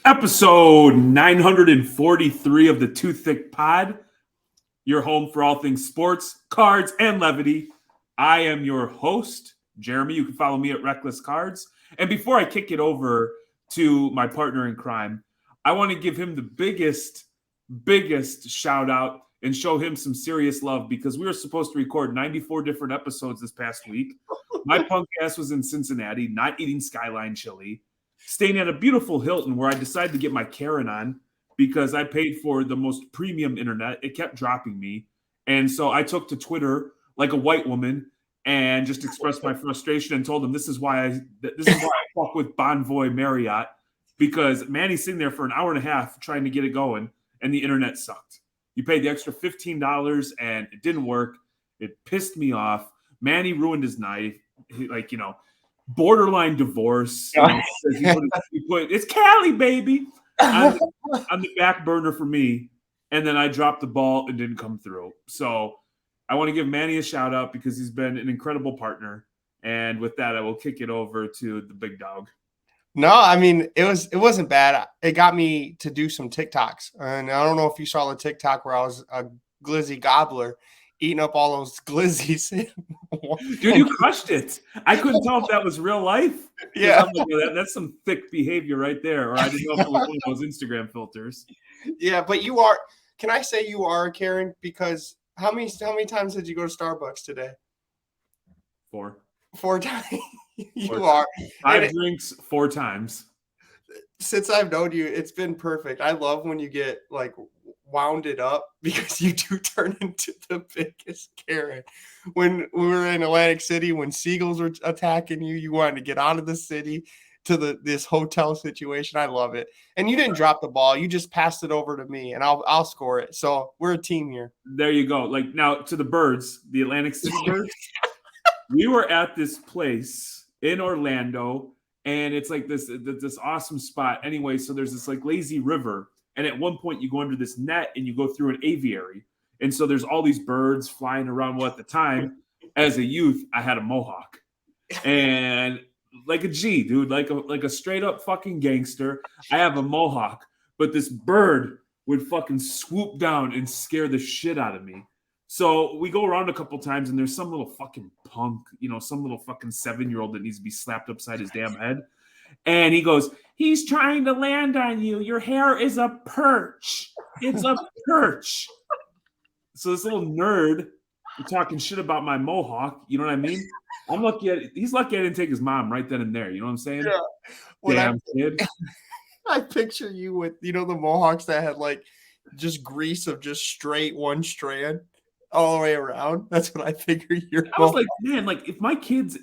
Episode 943 of the Too Thick Pod, your home for all things sports, cards, and levity. I am your host, Jeremy. You can follow me at Reckless Cards. And before I kick it over to my partner in crime, I want to give him the biggest shout out and show him some serious love because we were supposed to record 94 different episodes this past week. My punk ass was in Cincinnati, not eating Skyline chili, staying at a beautiful Hilton where I decided to get my Karen on because I paid for the most premium internet. It kept dropping me. And so I took to Twitter like a white woman and just expressed my frustration and told them this is why I fuck with Bonvoy Marriott, because Manny's sitting there for an hour and a half trying to get it going and the internet sucked. You paid the extra $15 and it didn't work. It pissed me off. Manny ruined his night. Borderline divorce. It's Cali, baby, on the back burner for me. And then I dropped the ball and didn't come through. So I want to give Manny a shout out because he's been an incredible partner. And with that, I will kick it over to the big dog. No, I mean, it wasn't bad. It got me to do some TikToks. And I don't know if you saw the TikTok where I was a glizzy gobbler eating up all those glizzies. Dude, you crushed it. I couldn't tell if that was real life. Yeah. That's some thick behavior right there. Or I didn't know if it was one of those Instagram filters. Yeah, but you are. Can I say you are a Karen? Because how many times did you go to Starbucks today? 4 times. You 4 are. 5 drinks 4 times. Since I've known you, it's been perfect. I love when you get like wound it up because you do turn into the biggest Karen. When we were in Atlantic City, when seagulls were attacking you, you wanted to get out of the city to this hotel situation. I love it. And you didn't drop the ball. You just passed it over to me and I'll score it. So we're a team here. There you go. Like now to the birds, the Atlantic City birds. We were at this place in Orlando and it's like this awesome spot. Anyway, so there's this like lazy river. And at one point you go under this net and you go through an aviary. And so there's all these birds flying around. Well, at the time, as a youth, I had a mohawk. And like a G, dude, like a straight up fucking gangster. I have a mohawk. But this bird would fucking swoop down and scare the shit out of me. So we go around a couple times and there's some little fucking punk, some little fucking 7-year-old that needs to be slapped upside his damn head. And he goes, he's trying to land on you. Your hair is a perch. It's a perch. So this little nerd talking shit about my mohawk. You know what I mean? He's lucky I didn't take his mom right then and there. You know what I'm saying? Yeah. Damn kid. I picture you with, the mohawks that had like just grease of just straight one strand all the way around. That's what I figure you're. I was like, man, like if my kids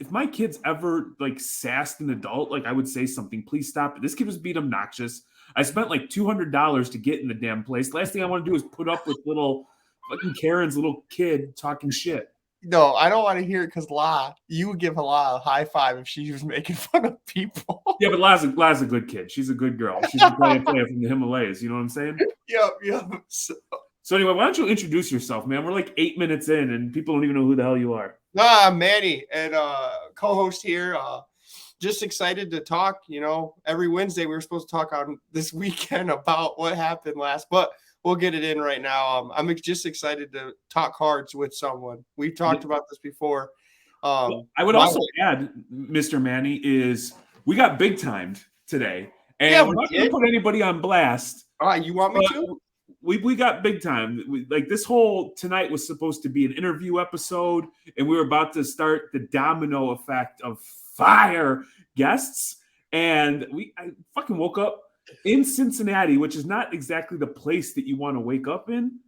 ever like sassed an adult, like I would say something, please stop it. This kid was being obnoxious. I spent like $200 to get in the damn place. Last thing I want to do is put up with little fucking Karen's little kid talking shit. No, I don't want to hear it because you would give La a high five if she was making fun of people. Yeah, but La's a good kid. She's a good girl. She's a player from the Himalayas. You know what I'm saying? Yep. So anyway, why don't you introduce yourself, man? We're like 8 minutes in, and people don't even know who the hell you are. I'm Manny, and co-host here. Just excited to talk. Every Wednesday we were supposed to talk on this weekend about what happened last, but we'll get it in right now. I'm just excited to talk cards with someone. We've talked about this before. I would also add, Mr. Manny, is we got big timed today, and we're not going to put anybody on blast. All right, you want me to? We got big time. This whole tonight was supposed to be an interview episode, and we were about to start the domino effect of fire guests. And I fucking woke up in Cincinnati, which is not exactly the place that you want to wake up in,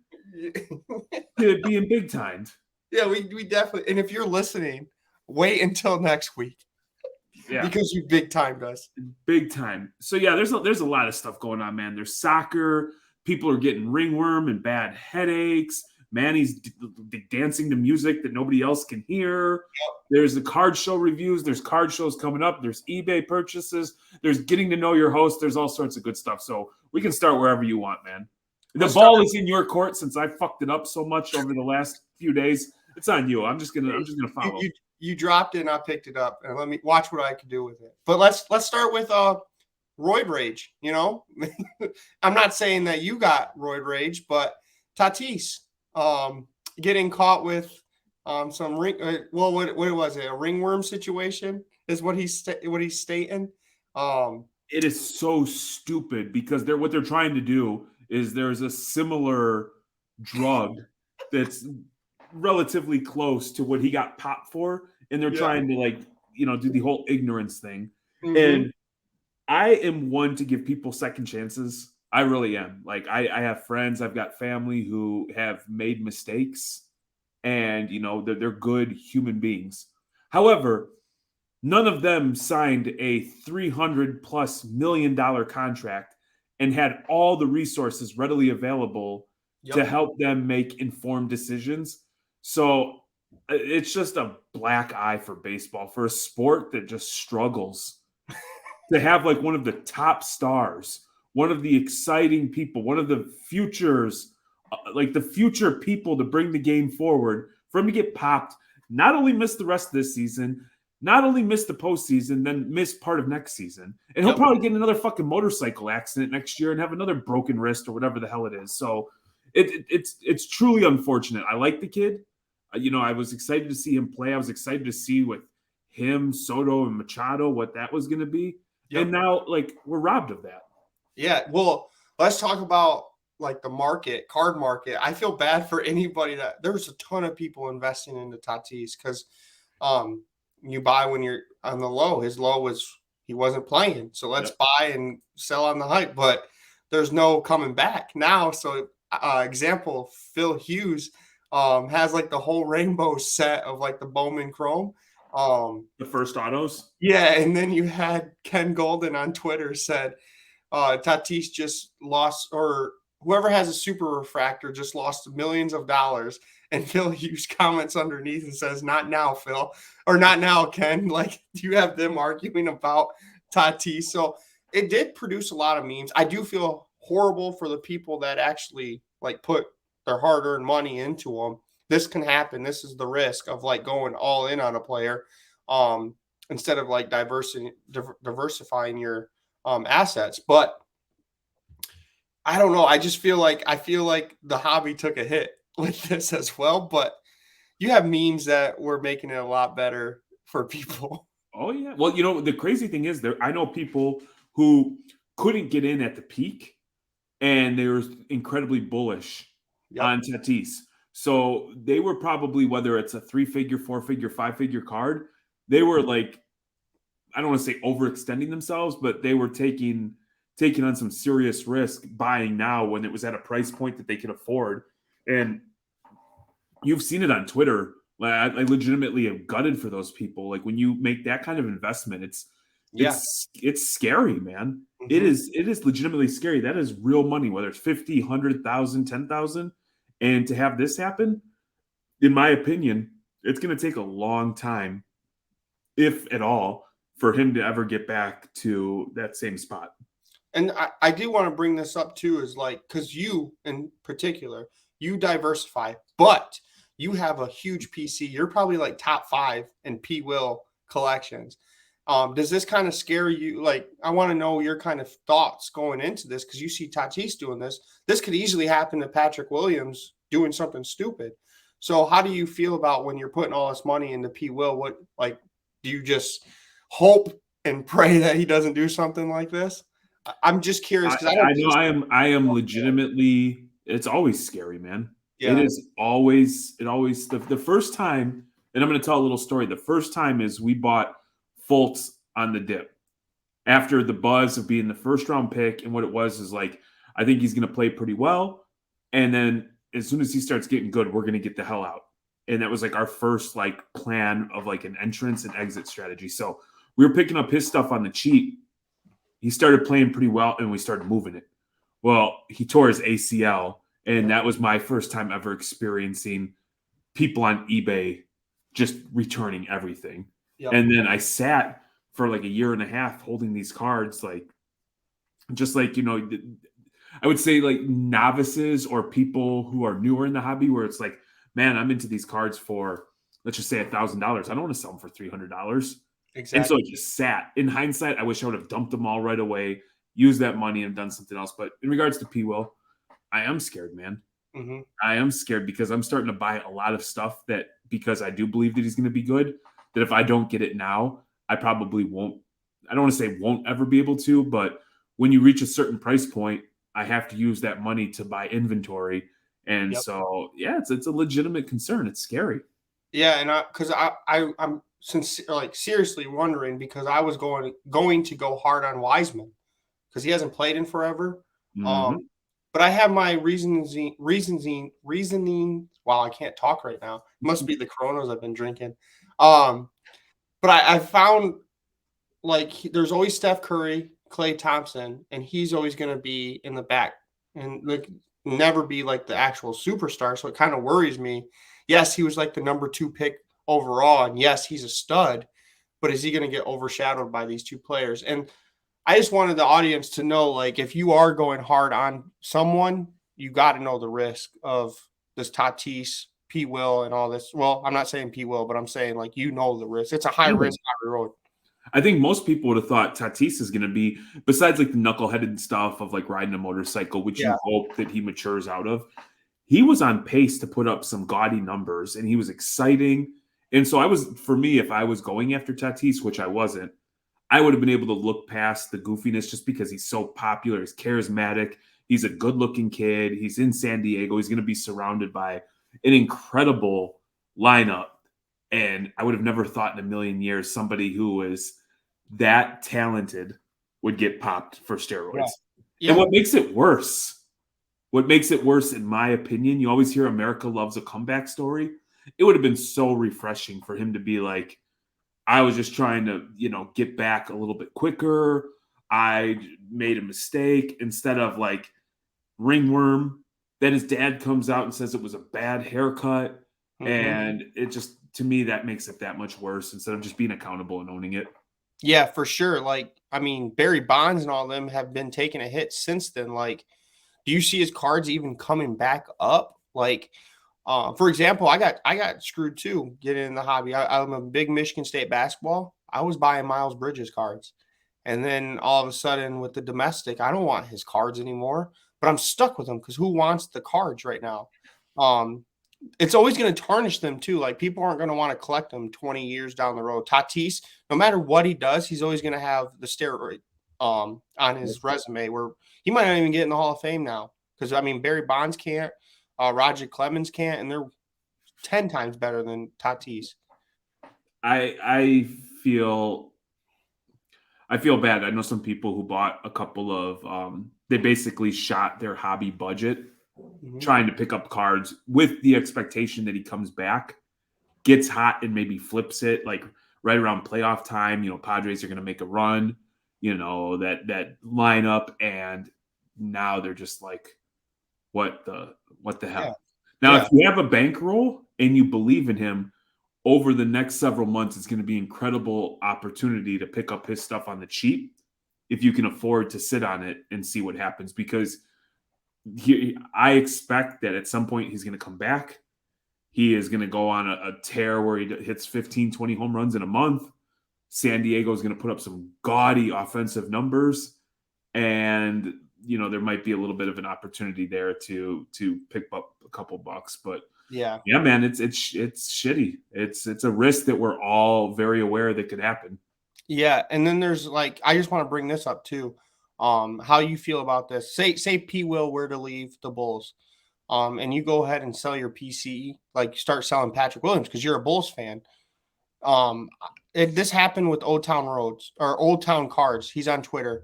to be in big time. Yeah, we definitely. And if you're listening, wait until next week. Yeah, because you big timed us. Big time. So yeah, there's a lot of stuff going on, man. There's soccer. People are getting ringworm and bad headaches. Manny's dancing to music that nobody else can hear. Yep. There's the card show reviews. There's card shows coming up. There's eBay purchases. There's getting to know your host. There's all sorts of good stuff. So we can start wherever you want, man. The ball is in your court since I fucked it up so much over the last few days. It's on you. I'm just gonna follow. You dropped it and I picked it up, and let me watch what I can do with it. But let's start with roid rage. You know, I'm not saying that you got roid rage, but Tatis getting caught with some ring. Well, what was it? A ringworm situation is what he's stating. It is so stupid because what they're trying to do is there's a similar drug that's relatively close to what he got popped for, and they're trying to do the whole ignorance thing. Mm-hmm. And I am one to give people second chances. I really am. Like I have friends, I've got family who have made mistakes, and they're good human beings. However, none of them signed a $300+ million contract and had all the resources readily available to help them make informed decisions. So it's just a black eye for baseball, for a sport that just struggles to have like one of the top stars, one of the exciting people, one of the futures, like the future people to bring the game forward, for him to get popped, not only miss the rest of this season, not only miss the postseason, then miss part of next season. And he'll probably get another fucking motorcycle accident next year and have another broken wrist or whatever the hell it is. So it's truly unfortunate. I like the kid. I was excited to see him play. I was excited to see with him, Soto, and Machado what that was going to be. Yep. And now, we're robbed of that. Yeah. Well, let's talk about the card market. I feel bad for anybody there's a ton of people investing into Tatis because you buy when you're on the low. His low was he wasn't playing. So let's buy and sell on the hype. But there's no coming back now. So example, Phil Hughes has the whole rainbow set of the Bowman Chrome. The first autos. Yeah, and then you had Ken Golden on Twitter said Tatis just lost, or whoever has a super refractor just lost millions of dollars. And Phil Hughes comments underneath and says, "Not now, Phil," or "Not now, Ken." You have them arguing about Tatis. So it did produce a lot of memes. I do feel horrible for the people that actually put their hard-earned money into them. This can happen. This is the risk of going all in on a player instead of diversifying your assets. But I don't know. I just feel like the hobby took a hit with this as well. But you have memes that were making it a lot better for people. Oh yeah. Well, the crazy thing is I know people who couldn't get in at the peak, and they were incredibly bullish on Tatis. So they were probably, whether it's a 3-figure, 4-figure, 5-figure card, they were I don't want to say overextending themselves, but they were taking on some serious risk buying now when it was at a price point that they could afford. And you've seen it on Twitter. I legitimately am gutted for those people. When you make that kind of investment, it's scary, man. Mm-hmm. It is legitimately scary. That is real money, whether it's 50, 100,000, 10,000. And to have this happen, in my opinion, it's going to take a long time, if at all, for him to ever get back to that same spot. And I do want to bring this up too, is because you in particular, you diversify, but you have a huge PC. You're probably top 5 in P. Will collections. Does this kind of scare you? I want to know your kind of thoughts going into this, because you see Tatis doing this. This could easily happen to Patrick Williams doing something stupid. So how do you feel about when you're putting all this money into P. Will? What do you just hope and pray that he doesn't do something like this? I'm just curious, because I am legitimately. It's always scary, man. Yeah. It always the first time, and I'm going to tell a little story. The first time is we bought Fultz on the dip after the buzz of being the first round pick, and what it was is I think he's going to play pretty well, and then as soon as he starts getting good, we're going to get the hell out. And that was our first plan of an entrance and exit strategy. So we were picking up his stuff on the cheap. He started playing pretty well, and we started moving it. Well, he tore his ACL, and that was my first time ever experiencing people on eBay just returning everything. Yep. And then I sat for a year and a half holding these cards, I would say like novices or people who are newer in the hobby, where it's like, man, I'm into these cards for, let's just say $1,000. I don't want to sell them for $300. And so Exactly. it just sat. In hindsight, I wish I would have dumped them all right away, used that money and done something else. But in regards to P. Will, I am scared, man. Mm-hmm. I am scared because I'm starting to buy a lot of stuff that, because I do believe that he's going to be good, that if I don't get it now, I probably won't. I don't want to say won't ever be able to, but when you reach a certain price point, I have to use that money to buy inventory. And Yep. so, yeah, it's a legitimate concern. It's scary. Yeah, and I'm like seriously wondering because I was going to go hard on Wiseman because he hasn't played in forever. Um, Mm-hmm. but I have my reasoning. Wow, I can't talk right now. It must be the Coronas I've been drinking. Um, but I found like there's always Steph Curry, Klay Thompson, and he's always going to be in the back and like never be like the actual superstar. So it kind of worries me. Yes, he was like the number 2 pick overall, and yes, he's a stud. But is he going to get overshadowed by these two players? And I just wanted the audience to know, like, if you are going hard on someone, you got to know the risk of this Tatis, P. Will, and all this. Well, I'm not saying P. Will, but I'm saying like the risk. It's a high risk, high reward. I think most people would have thought Tatis is going to be, besides like the knuckleheaded stuff of like riding a motorcycle, which Yeah. you hope that he matures out of. He was on pace to put up some gaudy numbers, and he was exciting. And so for me, if I was going after Tatis, which I wasn't, I would have been able to look past the goofiness just because he's so popular. He's charismatic. He's a good-looking kid. He's in San Diego. He's going to be surrounded by an incredible lineup. And I would have never thought in a million years somebody who is that talented would get popped for steroids. Yeah. And Yeah. what makes it worse, in my opinion, you always hear America loves a comeback story. It would have been so refreshing for him to be like, I was just trying to, get back a little bit quicker. I made a mistake, instead of like ringworm. Then his dad comes out and says it was a bad haircut. And it just, to me, that makes it that much worse instead of just being accountable and owning it. Yeah, for sure. Like, I mean, Barry Bonds and all them have been taking a hit since then. Like, do you see his cards even coming back up? Like, for example, I got screwed too getting in the hobby. I'm a big Michigan State basketball. I was buying Miles Bridges cards, and then all of a sudden with the domestic, I don't want his cards anymore. But I'm stuck with them because who wants the cards right now? It's always going to tarnish them too. Like people aren't going to want to collect them 20 years down the road. Tatis, no matter what he does, he's always going to have the steroid on his resume where he might not even get in the Hall of Fame now. Because I mean, Barry Bonds can't, Roger Clemens can't, and they're 10 times better than Tatis. I feel bad. I know some people who bought a couple of they basically shot their hobby budget trying to pick up cards with the expectation that he comes back, gets hot, and maybe flips it like right around playoff time. Padres are going to make a run, that lineup, and now they're just like, what the hell? Yeah. Now, Yeah. if you have a bankroll and you believe in him, over the next several months, it's going to be an incredible opportunity to pick up his stuff on the cheap if you can afford to sit on it and see what happens. Because I expect that at some point he's going to come back. He is going to go on a tear where he hits 15, 20 home runs in a month. San Diego is going to put up some gaudy offensive numbers. And, there might be a little bit of an opportunity there to pick up a couple bucks. But Yeah, man, it's shitty. It's a risk that we're all very aware that could happen. Yeah, and then there's like I just want to bring this up too. How you feel about this? Say P. Will were to leave the Bulls, and you go ahead and sell your PCE, like start selling Patrick Williams because you're a Bulls fan. This happened with Old Town Roads or Old Town Cards. He's on Twitter.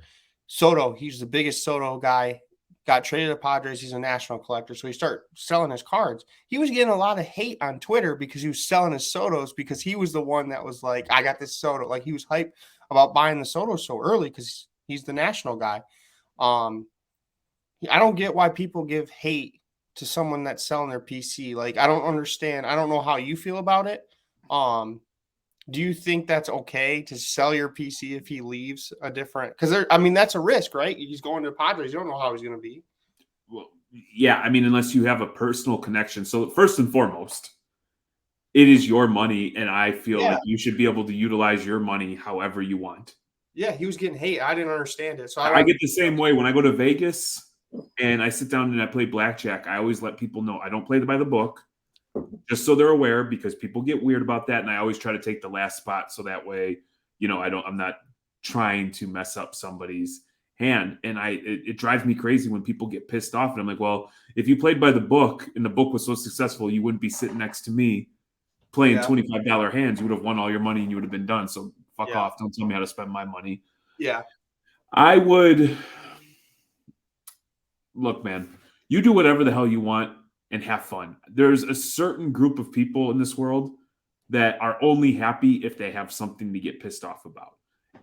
Soto, he's the biggest Soto guy. Got traded to Padres. He's a national collector, so he started selling his cards. He was getting a lot of hate on Twitter because he was selling his Sotos because he was the one that was like, "I got this Soto." Like he was hyped about buying the Soto so early because he's the national guy. I don't get why people give hate to someone that's selling their PC. Like I don't understand. I don't know how you feel about it. Do you think that's okay to sell your PC if he leaves a different? Because I mean that's a risk, right? He's going to the Padres. You don't know how he's going to be. Well, yeah, I mean, unless you have a personal connection. So first and foremost, it is your money, and I feel Yeah. like you should be able to utilize your money however you want. Yeah, he was getting hate. I didn't understand it. So I get the same way when I go to Vegas and I sit down and I play blackjack. I always let people know I don't play by the book, just so they're aware, because people get weird about that. And I always try to take the last spot so that way, I'm not trying to mess up somebody's hand. And it drives me crazy when people get pissed off. And I'm like, well, if you played by the book and the book was so successful, you wouldn't be sitting next to me playing $25 hands. You would have won all your money and you would have been done. So fuck off. Don't tell me how to spend my money. Yeah. I would look, man, you do whatever the hell you want and have fun. There's a certain group of people in this world that are only happy if they have something to get pissed off about.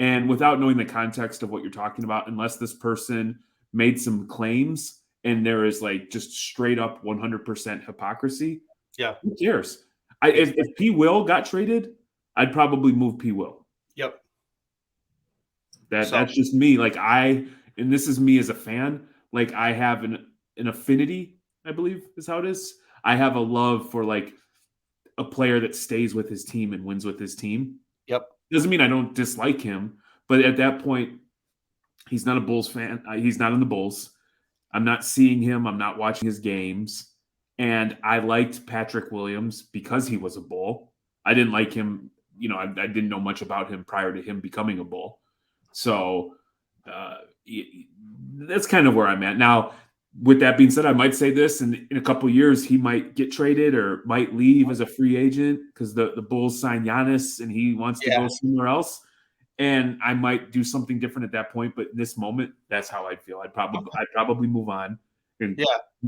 And without knowing the context of what you're talking about, unless this person made some claims and there is like just straight up 100% hypocrisy, who cares? If P. Will got traded, I'd probably move P. Will. Yep. That's just me. Like and this is me as a fan. Like I have an affinity, I believe is how it is. I have a love for like a player that stays with his team and wins with his team. Yep. Doesn't mean I don't dislike him, but at that point, he's not a Bulls fan. He's not in the Bulls. I'm not seeing him. I'm not watching his games. And I liked Patrick Williams because he was a Bull. I didn't like him. I didn't know much about him prior to him becoming a Bull. So that's kind of where I'm at. Now, with that being said, I might say this, in a couple of years, he might get traded or might leave as a free agent because the Bulls sign Giannis and he wants to go somewhere else. And I might do something different at that point. But in this moment, that's how I'd feel. I'd probably move on and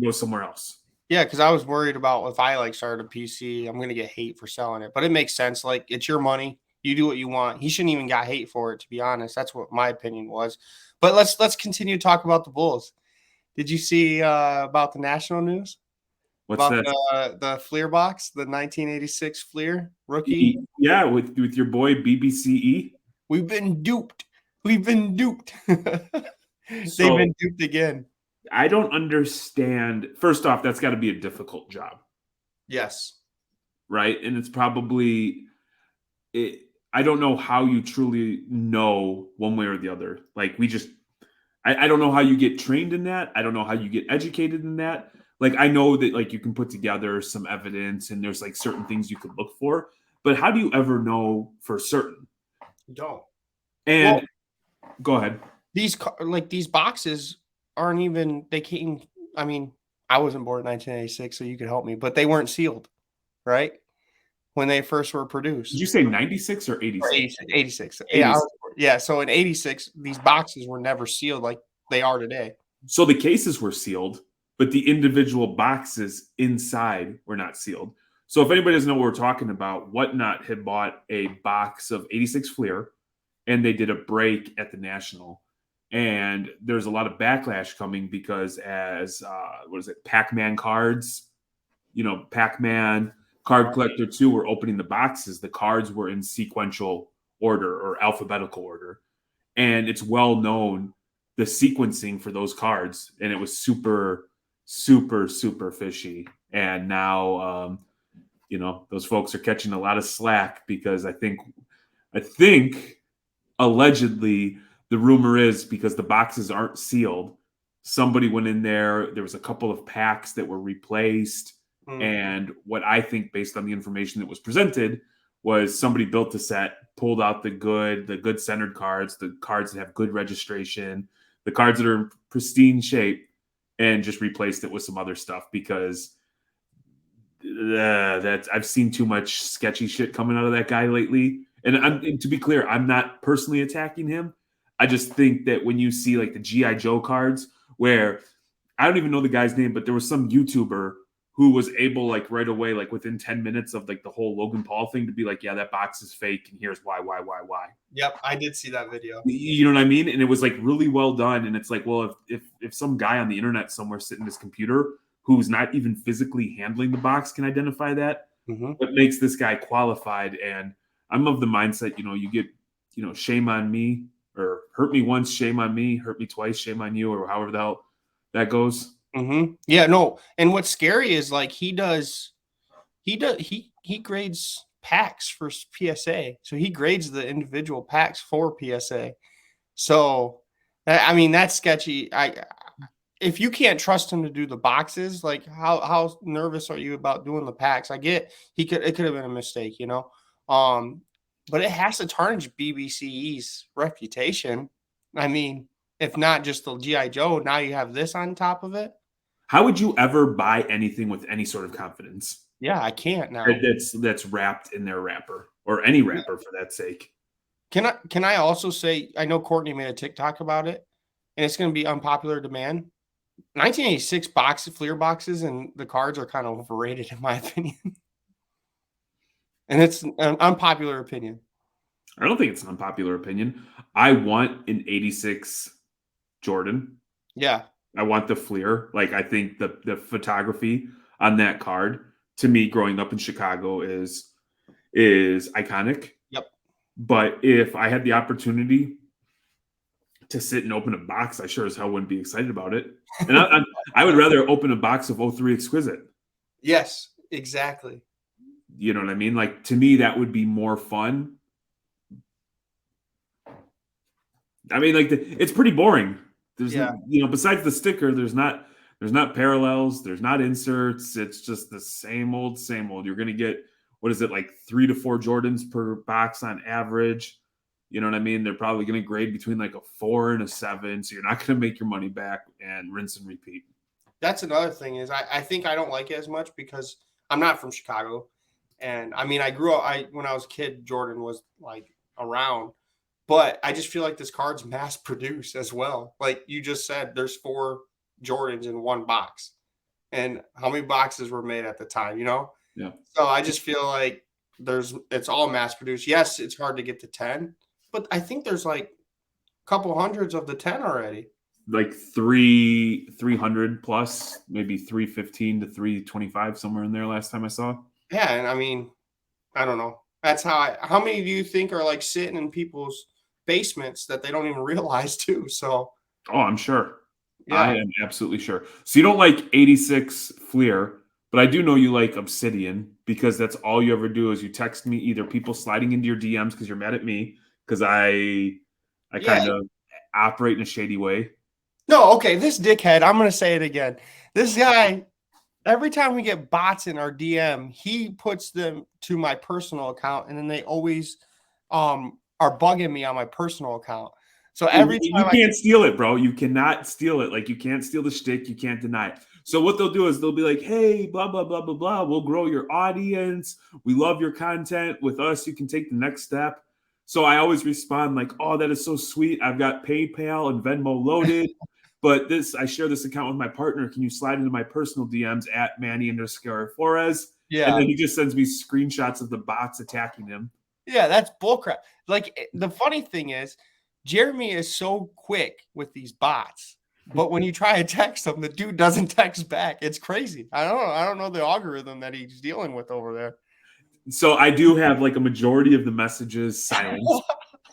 go somewhere else. Yeah, because I was worried about if I started a PC, I'm going to get hate for selling it. But it makes sense. Like, it's your money. You do what you want. He shouldn't even got hate for it, to be honest. That's what my opinion was. But let's continue to talk about the Bulls. Did you see about the national news? What's about that? The Fleer box, the 1986 Fleer rookie? Yeah, with your boy BBCE. We've been duped. They've been duped again. I don't understand. First off, that's got to be a difficult job. Yes. Right? And it's probably I don't know how you truly know one way or the other. Like I don't know how you get trained in that. I don't know how you get educated in that. Like I know that like you can put together some evidence and there's like certain things you could look for, but how do you ever know for certain? You don't. And go ahead. These boxes aren't even, they came, I mean, I wasn't born in 1986, so you could help me, but they weren't sealed, right? When they first were produced. Did you say 96 or 86? 86. Yeah, so in 86, these boxes were never sealed like they are today. So the cases were sealed, but the individual boxes inside were not sealed. So if anybody doesn't know what we're talking about, Whatnot had bought a box of 86 Fleer, and they did a break at the National. And there's a lot of backlash coming because as, Pac-Man cards, Pac-Man, Card Collector 2 were opening the boxes. The cards were in sequential order or alphabetical order. And it's well known the sequencing for those cards. And it was super, super, super fishy. And now, those folks are catching a lot of slack because I think allegedly the rumor is because the boxes aren't sealed, somebody went in there. There was a couple of packs that were replaced. And what I think, based on the information that was presented, was somebody built a set, pulled out the good centered cards, the cards that have good registration, the cards that are in pristine shape, and just replaced it with some other stuff because I've seen too much sketchy shit coming out of that guy lately. And to be clear, I'm not personally attacking him. I just think that when you see like the G.I. Joe cards, where I don't even know the guy's name, but there was some YouTuber who was able, like right away, like within 10 minutes of like the whole Logan Paul thing, to be like, yeah, that box is fake, and here's why. Yep, I did see that video. You know what I mean? And it was like really well done. And it's like, well, if some guy on the internet somewhere sitting at his computer who's not even physically handling the box can identify that, what makes this guy qualified? And I'm of the mindset, you get, shame on me, or hurt me once, shame on me, hurt me twice, shame on you, or however the hell that goes. Yeah, no. And what's scary is like he grades packs for PSA. So he grades the individual packs for PSA. So I mean that's sketchy. If you can't trust him to do the boxes, like how nervous are you about doing the packs? I get it could have been a mistake, you know. But it has to tarnish BBCE's reputation. I mean, if not just the GI Joe, now you have this on top of it. How would you ever buy anything with any sort of confidence? Yeah, I can't now. That's wrapped in their wrapper, or any wrapper for that sake. Can I also say, I know Courtney made a TikTok about it, and it's going to be unpopular demand. 1986 Fleer boxes and the cards are kind of overrated in my opinion. And it's an unpopular opinion. I don't think it's an unpopular opinion. I want an 86 Jordan. Yeah. I want the Fleer. Like, I think the photography on that card, to me, growing up in Chicago, is iconic. Yep. But if I had the opportunity to sit and open a box, I sure as hell wouldn't be excited about it. And I would rather open a box of 03 Exquisite. Yes, exactly. You know what I mean? Like, to me, that would be more fun. I mean, like, it's pretty boring. There's, besides the sticker, there's not parallels, there's not inserts. It's just the same old, same old. You're going to get, what is it, like 3 to 4 Jordans per box on average. You know what I mean? They're probably going to grade between like a 4 and a 7. So you're not going to make your money back and rinse and repeat. That's another thing is I think I don't like it as much because I'm not from Chicago. And I mean, I grew up, when I was a kid, Jordan was like around, but I just feel like this card's mass produced as well. Like you just said, there's 4 Jordans in one box. And how many boxes were made at the time, you know? Yeah. So I just feel like it's all mass produced. Yes, it's hard to get to 10, but I think there's like a couple hundreds of the 10 already. Like 300 plus, maybe 315 to 325, somewhere in there last time I saw. Yeah, and I mean, I don't know. That's how many do you think are like sitting in people's basements that they don't even realize too? So I'm sure. Yeah. I am absolutely sure. So you don't like 86 Fleer, but I do know you like Obsidian because that's all you ever do is you text me either people sliding into your DMs because you're mad at me because I kind of operate in a shady way. No, okay, this dickhead, I'm going to say it again. This guy, every time we get bots in our DM, he puts them to my personal account, and then they always are bugging me on my personal account. So every time you can't steal it, bro. You cannot steal it. Like, you can't steal the shtick. You can't deny it. So what they'll do is they'll be like, hey, blah, blah, blah, blah, blah. We'll grow your audience. We love your content. With us, you can take the next step. So I always respond like, oh, that is so sweet. I've got PayPal and Venmo loaded. But I share this account with my partner. Can you slide into my personal DMs at Manny_Flores? Yeah. And then he just sends me screenshots of the bots attacking him. Yeah, that's bullcrap. Like, the funny thing is, Jeremy is so quick with these bots, but when you try to text him, the dude doesn't text back. It's crazy. I don't know the algorithm that he's dealing with over there. So I do have like a majority of the messages silenced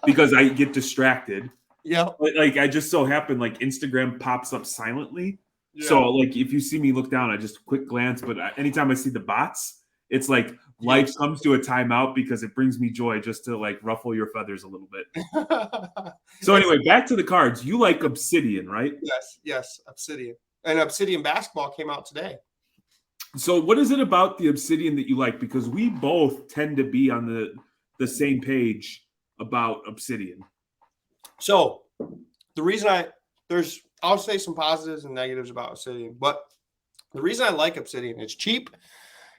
because I get distracted. Yeah. Like I just so happen like Instagram pops up silently. Yeah. So like if you see me look down, I just quick glance. But anytime I see the bots, it's like life comes to a timeout because it brings me joy just to like ruffle your feathers a little bit. So anyway, back to the cards. You like Obsidian, right? Yes, Obsidian. And Obsidian basketball came out today. So what is it about the Obsidian that you like? Because we both tend to be on the same page about Obsidian. So the reason I'll say some positives and negatives about Obsidian, but the reason I like Obsidian, it's cheap.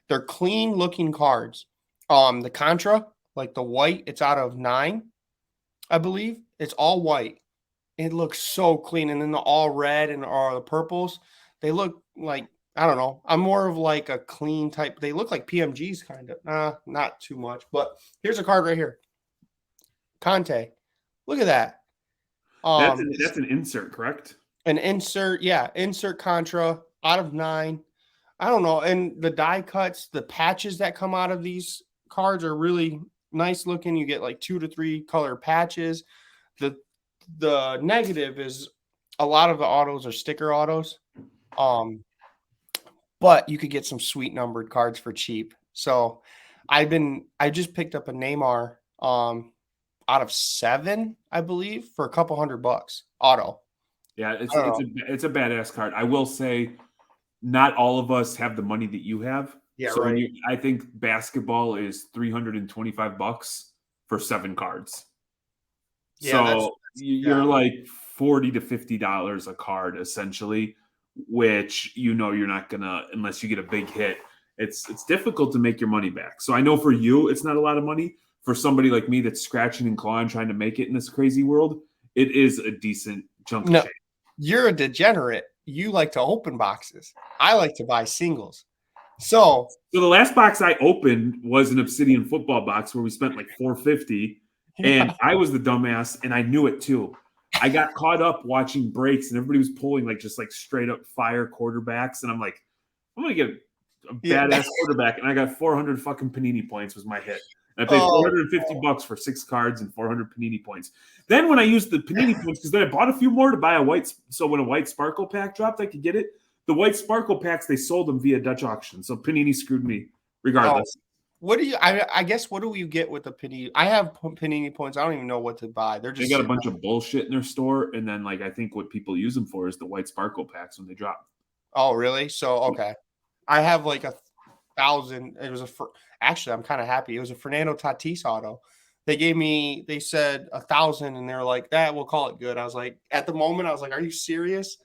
They're clean looking cards. The Contra, like the white, it's out of 9, I believe. It's all white. It looks so clean. And then the all red and all the purples, they look like, I don't know. I'm more of like a clean type. They look like PMGs kind of. Not too much. But here's a card right here. Conte. Look at that. That's an insert, correct? An insert, yeah. Insert Contra out of 9. I don't know. And the die cuts, the patches that come out of these cards are really nice looking. You get like 2 to 3 color patches. The negative is a lot of the autos are sticker autos. But you could get some sweet numbered cards for cheap. So I just picked up a Neymar out of 7, I believe, for a couple $100 auto. Yeah, it's a badass card. I will say, not all of us have the money that you have. Yeah, so right. I think basketball is $325 for 7 cards. Yeah, So you're like $40 to $50 a card essentially, which you're not gonna, unless you get a big hit. It's difficult to make your money back. So I know for you it's not a lot of money. For somebody like me that's scratching and clawing trying to make it in this crazy world, it is a decent chunk of change. You're a degenerate. You like to open boxes. I like to buy singles. So the last box I opened was an Obsidian football box where we spent like $450, and I was the dumbass, and I knew it too. I got caught up watching breaks, and everybody was pulling like just like straight up fire quarterbacks, and I'm like, I'm gonna get a badass quarterback, and I got 400 fucking Panini points was my hit. And I paid $450 for 6 cards and 400 Panini points. Then when I used the Panini points, because then I bought a few more to buy a white, so when a white sparkle pack dropped, I could get it. The white sparkle packs, they sold them via Dutch auction. So Panini screwed me regardless. What do you, I guess, what do you get with the Panini? I have Panini points. I don't even know what to buy. They got a bunch of bullshit in their store. And then like, I think what people use them for is the white sparkle packs when they drop. Oh, really? So, okay. I have like 1,000. It was actually, I'm kind of happy. It was a Fernando Tatis auto. They said 1,000 and they're like, that we'll call it good. I was like, at the moment, I was like, are you serious?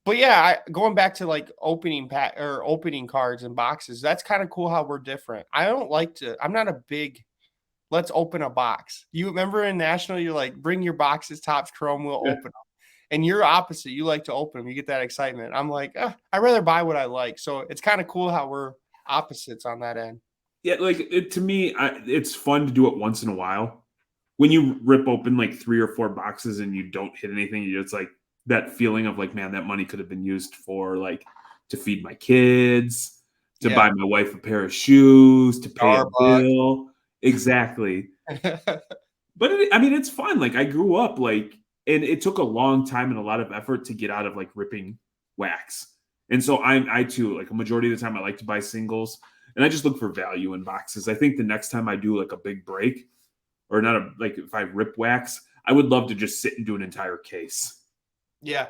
But yeah, going back to like opening cards and boxes, that's kind of cool how we're different. I'm not a big, let's open a box. You remember in National, you're like, bring your boxes, Topps Chrome, we'll open them. And you're opposite. You like to open them. You get that excitement. I'm like, I'd rather buy what I like. So it's kind of cool how we're opposites on that end. Yeah, like to me, it's fun to do it once in a while. When you rip open like 3 or 4 boxes and you don't hit anything, it's like that feeling of like, man, that money could have been used for like to feed my kids, to buy my wife a pair of shoes, to pay a bill. Exactly. But it's fun. Like I grew up like, and it took a long time and a lot of effort to get out of like ripping wax. And so I too, like a majority of the time I like to buy singles, and I just look for value in boxes. I think the next time I do like a big break, or not like if I rip wax, I would love to just sit and do an entire case. Yeah,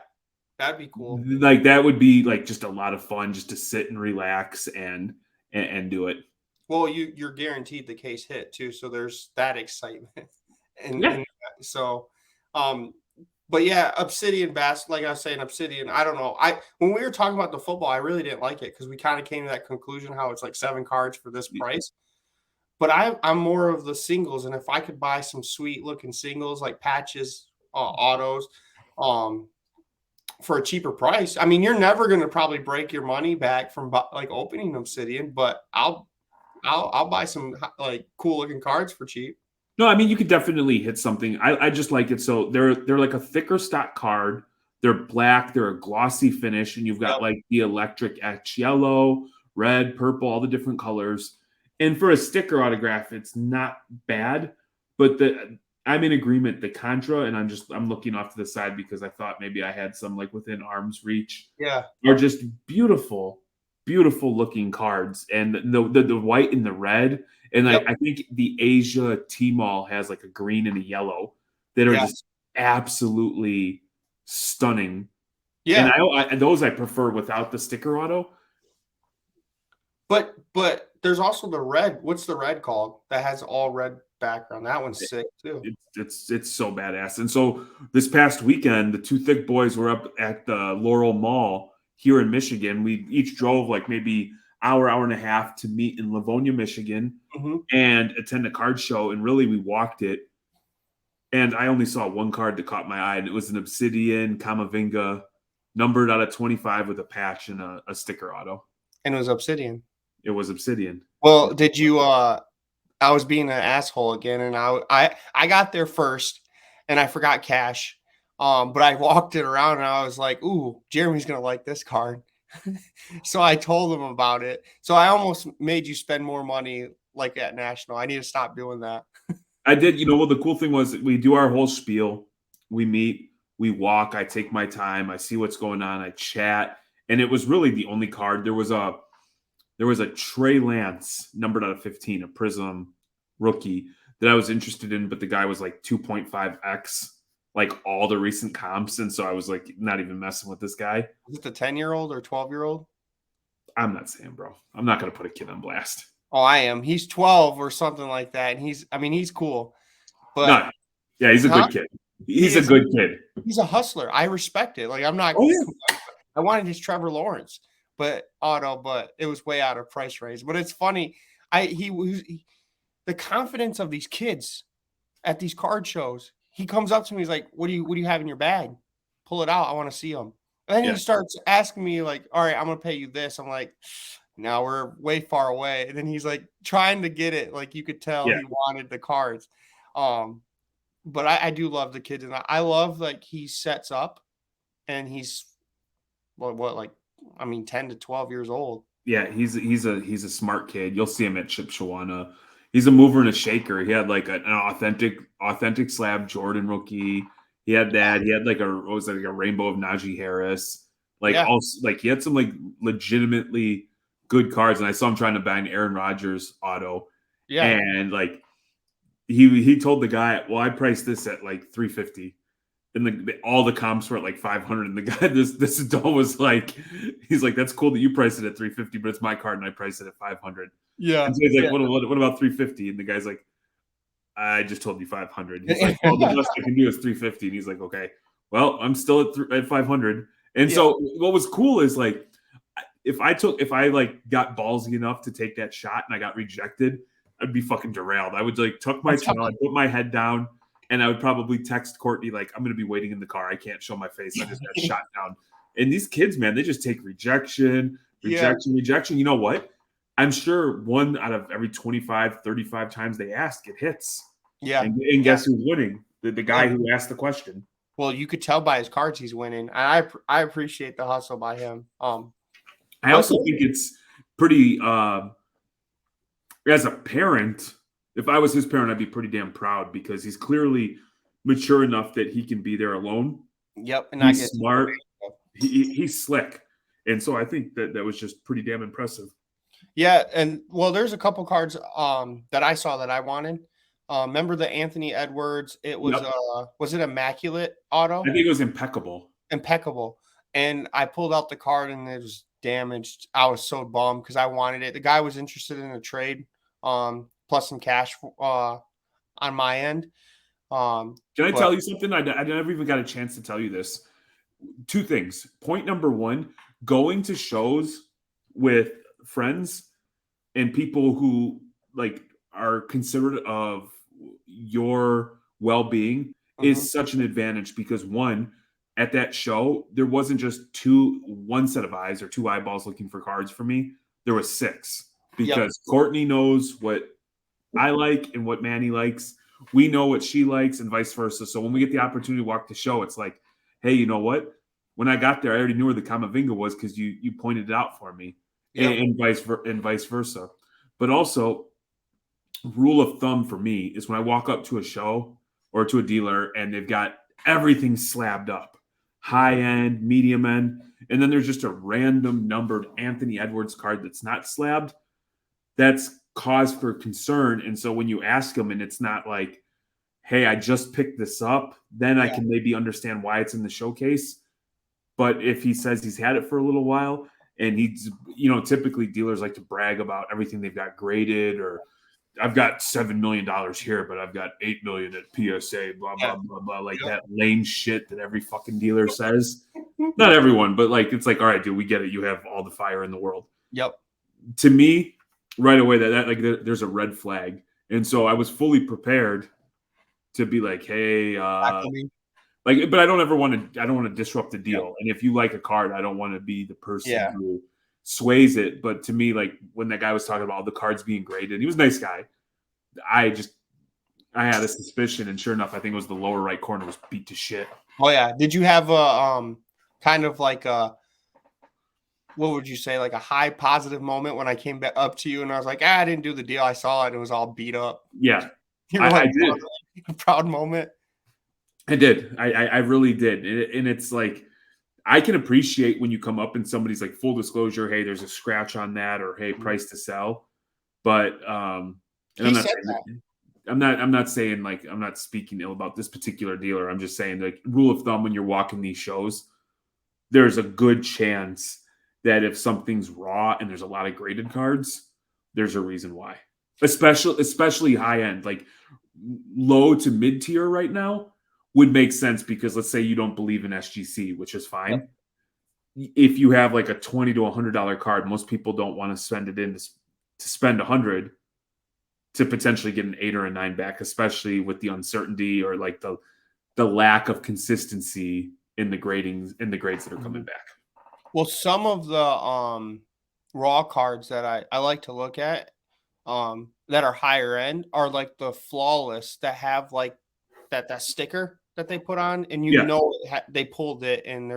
that'd be cool. Like that would be like just a lot of fun just to sit and relax and do it. Well, you're guaranteed the case hit too, so there's that excitement. And so but yeah, Obsidian like I was saying, Obsidian, I don't know. When we were talking about the football, I really didn't like it because we kind of came to that conclusion how it's like 7 cards for this price. But I'm more of the singles, and if I could buy some sweet looking singles like patches, autos, for a cheaper price, I mean, you're never going to probably break your money back from like opening Obsidian, but I'll buy some like cool looking cards for cheap. No, I mean, you could definitely hit something. I just like it. So they're like a thicker stock card. They're black. They're a glossy finish, and you've got like the electric etch yellow, red, purple, all the different colors. And for a sticker autograph, it's not bad. But I'm in agreement. The Contra, and I'm looking off to the side because I thought maybe I had some like within arm's reach. Yeah, are just beautiful, beautiful looking cards, and the white and the red. And like I think the Asia T-Mall has like a green and a yellow that are just absolutely stunning. Yeah, and those I prefer without the sticker auto. But there's also the red. What's the red called? That has all red background. That one's sick too. It's so badass. And so this past weekend, the two Thicc boys were up at the Laurel Mall here in Michigan. We each drove like maybe hour and a half to meet in Livonia, Michigan, and attend a card show. And really, we walked it. And I only saw one card that caught my eye, and it was an Obsidian Kamavinga, numbered out of 25 with a patch and a sticker auto. And it was Obsidian. It was Obsidian. Well, did you? I was being an asshole again, and I got there first, and I forgot cash. But I walked it around, and I was like, "Ooh, Jeremy's gonna like this card." So I told him about it. So I almost made you spend more money like at National. I need to stop doing that. I did. Well, the cool thing was we do our whole spiel. We meet. We walk. I take my time. I see what's going on. I chat, and it was really the only card. There was a Trey Lance numbered out of 15, a Prism rookie that I was interested in, but the guy was like 2.5x, like all the recent comps, and so I was like not even messing with this guy. Is it the 10-year-old or 12-year-old? I'm not saying, bro. I'm not gonna put a kid on blast. Oh, I am. He's 12 or something like that, and he's cool. But no, yeah, he's a good kid. He's a good kid. He's a hustler. I respect it. Like I'm not. Oh, yeah. I wanted his Trevor Lawrence, but it was way out of price range. But it's funny. The confidence of these kids at these card shows. He comes up to me. He's like, "What do you have in your bag? Pull it out. I want to see them." And then he starts asking me like, "All right, I'm gonna pay you this." I'm like, "Now we're way far away." And then he's like trying to get it. Like you could tell he wanted the cards. But I do love the kids, and I love like he sets up, and he's 10 to 12 years old. Yeah, he's a smart kid. You'll see him at Shipshawana. He's a mover and a shaker. He had like an authentic slab Jordan rookie. He had that. He had like a rainbow of Najee Harris. Also like he had some like legitimately good cards, and I saw him trying to buy an Aaron Rodgers auto. Yeah, and like. He told the guy, well, I priced this at like $350, and all the comps were at like $500. And the guy, this adult was like, he's like, that's cool that you priced it at $350, but it's my card and I priced it at $500. Yeah. And so he's like, what about $350? And the guy's like, I just told you $500. He's like, well, the best I can do is $350. And he's like, okay, well, I'm still at $500. And so what was cool is like, if I like got ballsy enough to take that shot and I got rejected, I'd be fucking derailed. I would like tuck my chin, I'd put my head down, and I would probably text Courtney like, I'm going to be waiting in the car. I can't show my face. I just got shot down. And these kids, man, they just take rejection. You know what? I'm sure 1 out of every 25, 35 times they ask, it hits. Yeah. And guess who's winning? The guy who asked the question. Well, you could tell by his cards he's winning. I appreciate the hustle by him. I also think it's pretty as a parent, if I was his parent, I'd be pretty damn proud because he's clearly mature enough that he can be there alone. Yep. And he's smart. He's slick. And so I think that was just pretty damn impressive. Yeah. And well, there's a couple cards that I saw that I wanted. Remember the Anthony Edwards? It was was it Immaculate auto? I think it was Impeccable. Impeccable. And I pulled out the card and it was damaged. I was so bummed because I wanted it. The guy was interested in a trade. Plus some cash on my end. Can I tell you something? I never even got a chance to tell you this. 2 things. Point number 1, going to shows with friends and people who like are considerate of your well-being is such an advantage because 1, at that show, there wasn't just one set of eyes or 2 eyeballs looking for cards for me. There was 6. Because Courtney knows what I like and what Manny likes. We know what she likes and vice versa. So when we get the opportunity to walk the show, it's like, hey, you know what? When I got there, I already knew where the Kamavinga was because you pointed it out for me and vice versa. But also, rule of thumb for me is when I walk up to a show or to a dealer and they've got everything slabbed up, high end, medium end, and then there's just a random numbered Anthony Edwards card that's not slabbed, that's cause for concern. And so when you ask them and it's not like, hey, I just picked this up, then I can maybe understand why it's in the showcase. But if he says he's had it for a little while and he's, typically dealers like to brag about everything they've got graded or I've got $7 million here, but I've got $8 million at PSA, blah, blah, blah, blah, like that lame shit that every fucking dealer says. Not everyone, but like, it's like, all right, dude, we get it. You have all the fire in the world. Yep. To me, right away, there's a red flag. And so I was fully prepared to be like, hey, but I don't want to disrupt the deal. And if you like a card, I don't want to be the person who sways it. But to me, like when that guy was talking about all the cards being graded, he was a nice guy. I had a suspicion, and sure enough, I think it was the lower right corner was beat to shit. Oh yeah. Did you have a kind of like a, what would you say, like a high positive moment when I came back up to you and I was like, I didn't do the deal. I saw it. It was all beat up. Yeah. I did. A proud moment. I did. I really did. And it's like, I can appreciate when you come up and somebody's like, full disclosure, hey, there's a scratch on that, or hey, price to sell. But and He said that. I'm not saying like I'm not speaking ill about this particular dealer. I'm just saying like rule of thumb when you're walking these shows, there's a good chance that if something's raw and there's a lot of graded cards, there's a reason why. Especially high end, like low to mid tier right now would make sense because let's say you don't believe in SGC, which is fine. Yep. If you have like a $20 to $100 card, most people don't want to spend it in to spend 100 to potentially get an 8 or a 9 back, especially with the uncertainty or like the lack of consistency in the grades that are coming back. Well, some of the raw cards that I like to look at that are higher end are like the flawless that have like that sticker that they put on, and they pulled it and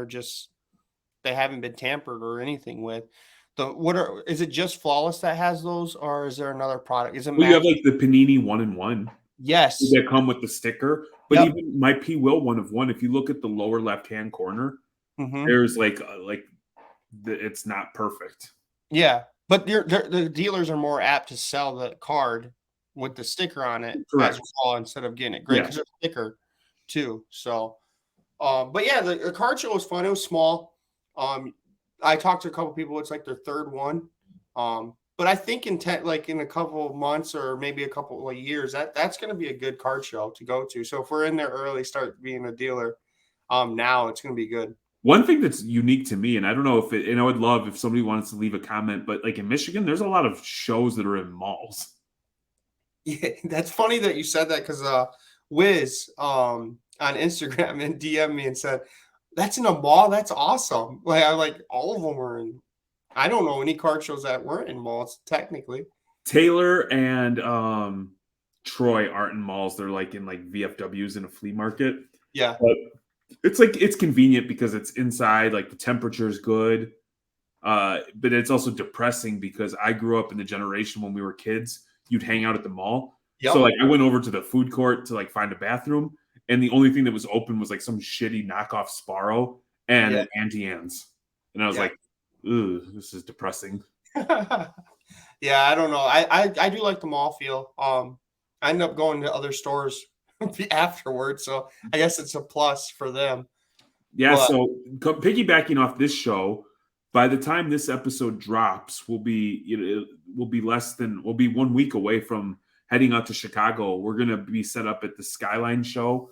they haven't been tampered or anything with. Is it just flawless that has those, or is there another product? Is it you have like the Panini 1-in-1? Yes, that come with the sticker. But even my P. Will 1-of-1, if you look at the lower left hand corner, there's it's not perfect. Yeah, but the dealers are more apt to sell the card with the sticker on it as well instead of getting it graded because it's thicker too. So, but yeah, the card show was fun. It was small. I talked to a couple people. It's like their third one. But I think in a couple of months or maybe a couple of years, that's going to be a good card show to go to. So if we're in there early, start being a dealer. Now it's going to be good. One thing that's unique to me, and I don't know and I would love if somebody wants to leave a comment, but like in Michigan, there's a lot of shows that are in malls. Yeah, that's funny that you said that because Wiz on Instagram and DM me and said, "That's in a mall. That's awesome." Like all of them were in. I don't know any card shows that weren't in malls technically. Taylor and Troy aren't in malls. They're like in like VFWs in a flea market. Yeah. But it's convenient because it's inside, like the temperature is good. But it's also depressing because I grew up in the generation when we were kids, you'd hang out at the mall. Yep. So like I went over to the food court to like find a bathroom, and the only thing that was open was like some shitty knockoff Sparrow and Auntie Anne's. And I was like, ooh, this is depressing. Yeah, I don't know. I do like the mall feel. I end up going to other stores afterwards, so I guess it's a plus for them. Yeah, so piggybacking off this show, by the time this episode drops, we'll be 1 week away from heading out to Chicago. We're going to be set up at the Skyline show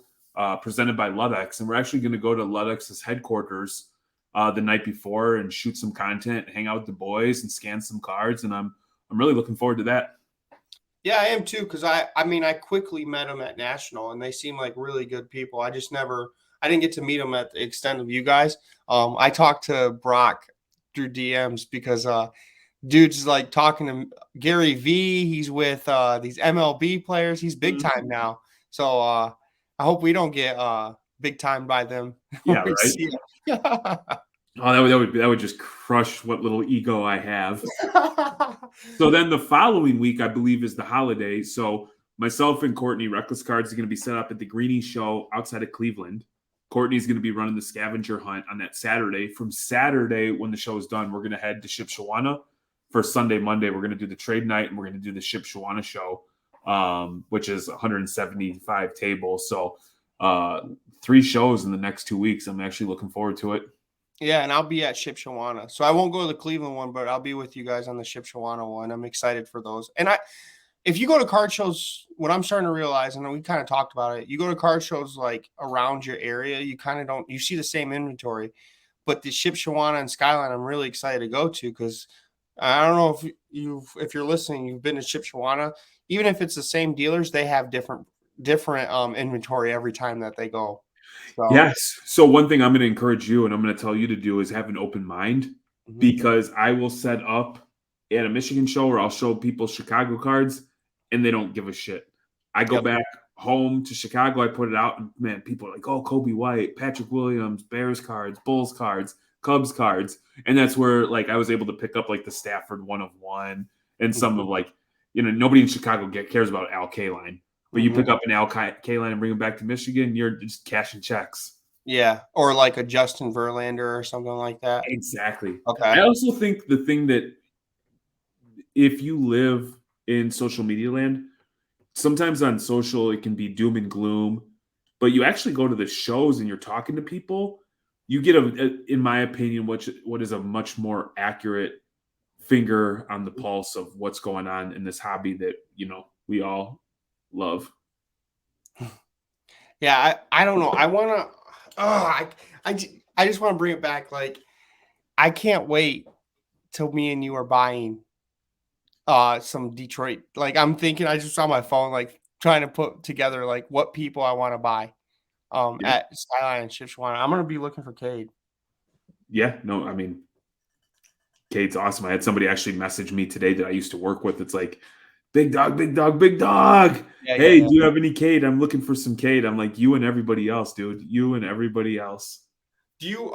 presented by Ludex, and we're actually going to go to Ludex's headquarters the night before and shoot some content, hang out with the boys, and scan some cards. And I'm really looking forward to that. Yeah, I am too, because I quickly met them at National, and they seem like really good people. I didn't get to meet them at the extent of you guys. I talked to Brock through DMs because dude's like talking to Gary V. He's with these MLB players. He's big time now. So I hope we don't get big time by them. Yeah, right. Oh, that would just crush what little ego I have. So then the following week, I believe, is the holiday. So myself and Courtney, Reckless Cards, are going to be set up at the Greenie Show outside of Cleveland. Courtney's going to be running the scavenger hunt on that Saturday. From Saturday, when the show is done, we're going to head to Shipshewana. For Sunday, Monday, we're going to do the trade night, and we're going to do the Shipshewana show, which is 175 tables. So 3 shows in the next 2 weeks. I'm actually looking forward to it. Yeah, and I'll be at Shipshewana. So I won't go to the Cleveland one, but I'll be with you guys on the Shipshewana one. I'm excited for those. And if you go to card shows, what I'm starting to realize, and we kind of talked about it, you go to card shows like around your area, you kind of you see the same inventory. But the Shipshewana and Skyline, I'm really excited to go to because I don't know if you're listening, you've been to Shipshewana. Even if it's the same dealers, they have different inventory every time that they go. So. Yes. So one thing I'm going to encourage you and I'm going to tell you to do is have an open mind because I will set up at a Michigan show where I'll show people Chicago cards and they don't give a shit. I go back home to Chicago. I put it out and man, people are like, oh, Kobe White, Patrick Williams, Bears cards, Bulls cards, Cubs cards. And that's where like I was able to pick up like the Stafford 1-of-1 and some of like, nobody in Chicago cares about Al Kaline. But you pick up an Al Kaline and bring him back to Michigan, you're just cashing checks. Yeah, or like a Justin Verlander or something like that. Exactly. Okay. I also think the thing that if you live in social media land, sometimes on social it can be doom and gloom, but you actually go to the shows and you're talking to people, you get in my opinion, what is a much more accurate finger on the pulse of what's going on in this hobby that we all love. Yeah, I don't know. I want to. Oh, I just want to bring it back. Like, I can't wait till me and you are buying some Detroit. Like, I'm thinking. I just on my phone, like trying to put together like what people I want to buy. Yeah. At Skyline and Shipshewana. I'm gonna be looking for Cade. Yeah, no, I mean, Cade's awesome. I had somebody actually message me today that I used to work with. It's like, big dog, big dog, big dog. Yeah, Hey, yeah. do you have any Cade? I'm looking for some Cade. I'm like, you and everybody else, dude. You and everybody else. Do you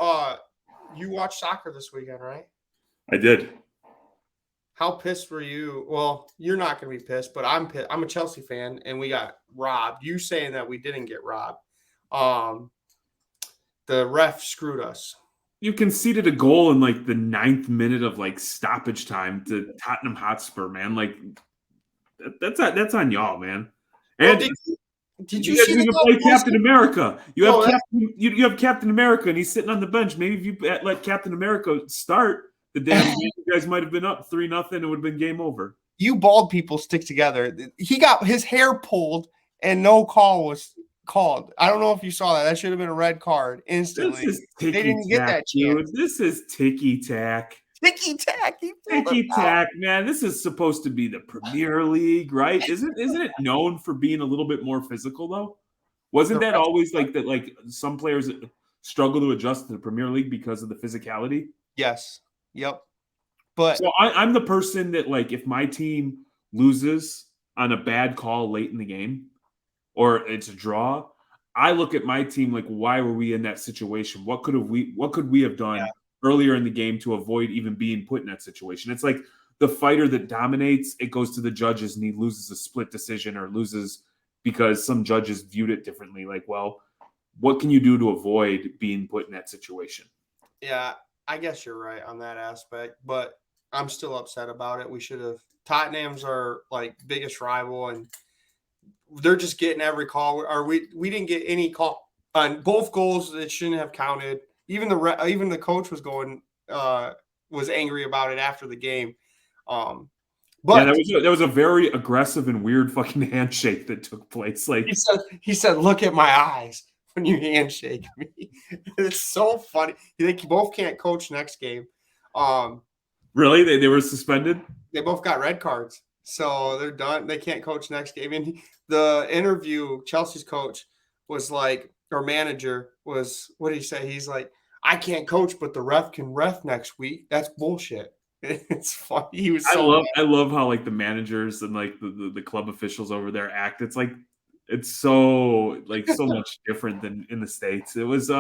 you watch soccer this weekend, right? I did. How pissed were you? Well, you're not gonna be pissed, but I'm pissed. I'm a Chelsea fan, and we got robbed. You saying that we didn't get robbed? The ref screwed us. You conceded a goal in like the 9th minute of like stoppage time to Tottenham Hotspur, man. Like that's on y'all, man. And Well, did you guys see even the play Captain America? You have No, you have Captain America, and he's sitting on the bench. Maybe if you let Captain America start the damn game, you guys might have been up 3-0. It would have been game over. You bald people stick together. He got his hair pulled, and no call was called. I don't know if you saw that. That should have been a red card instantly. This is They ticky didn't get that dude. chance. This is ticky tack. Ticky tack. Ticky tack, man. This is supposed to be the Premier League, right? Isn't it known for being a little bit more physical though? Wasn't that always like that? Like some players struggle to adjust to the Premier League because of the physicality. Yes. Yep. But so I'm the person that, like, if my team loses on a bad call late in the game or it's a draw, I look at my team like, why were we in that situation? What could we have done earlier in the game to avoid even being put in that situation? It's like the fighter that dominates, it goes to the judges and he loses a split decision or loses because some judges viewed it differently. Like, well, what can you do to avoid being put in that situation? Yeah, I guess you're right on that aspect, but I'm still upset about it. We should have. Tottenham's our like biggest rival, and they're just getting every call. Or we didn't get any call on both goals that shouldn't have counted. Even the coach was was angry about it after the game. But that was a very aggressive and weird fucking handshake that took place. Like he said, "Look at my eyes when you handshake me." It's so funny. They both can't coach next game. Really? They were suspended? They both got red cards. So they're done. They can't coach next game. And the interview, Chelsea's coach was like, or manager was, what did he say? He's like, I can't coach, but the ref can ref next week. That's bullshit. It's funny. He was I love how like the managers and like the club officials over there act. It's like it's so much different than in the States. It was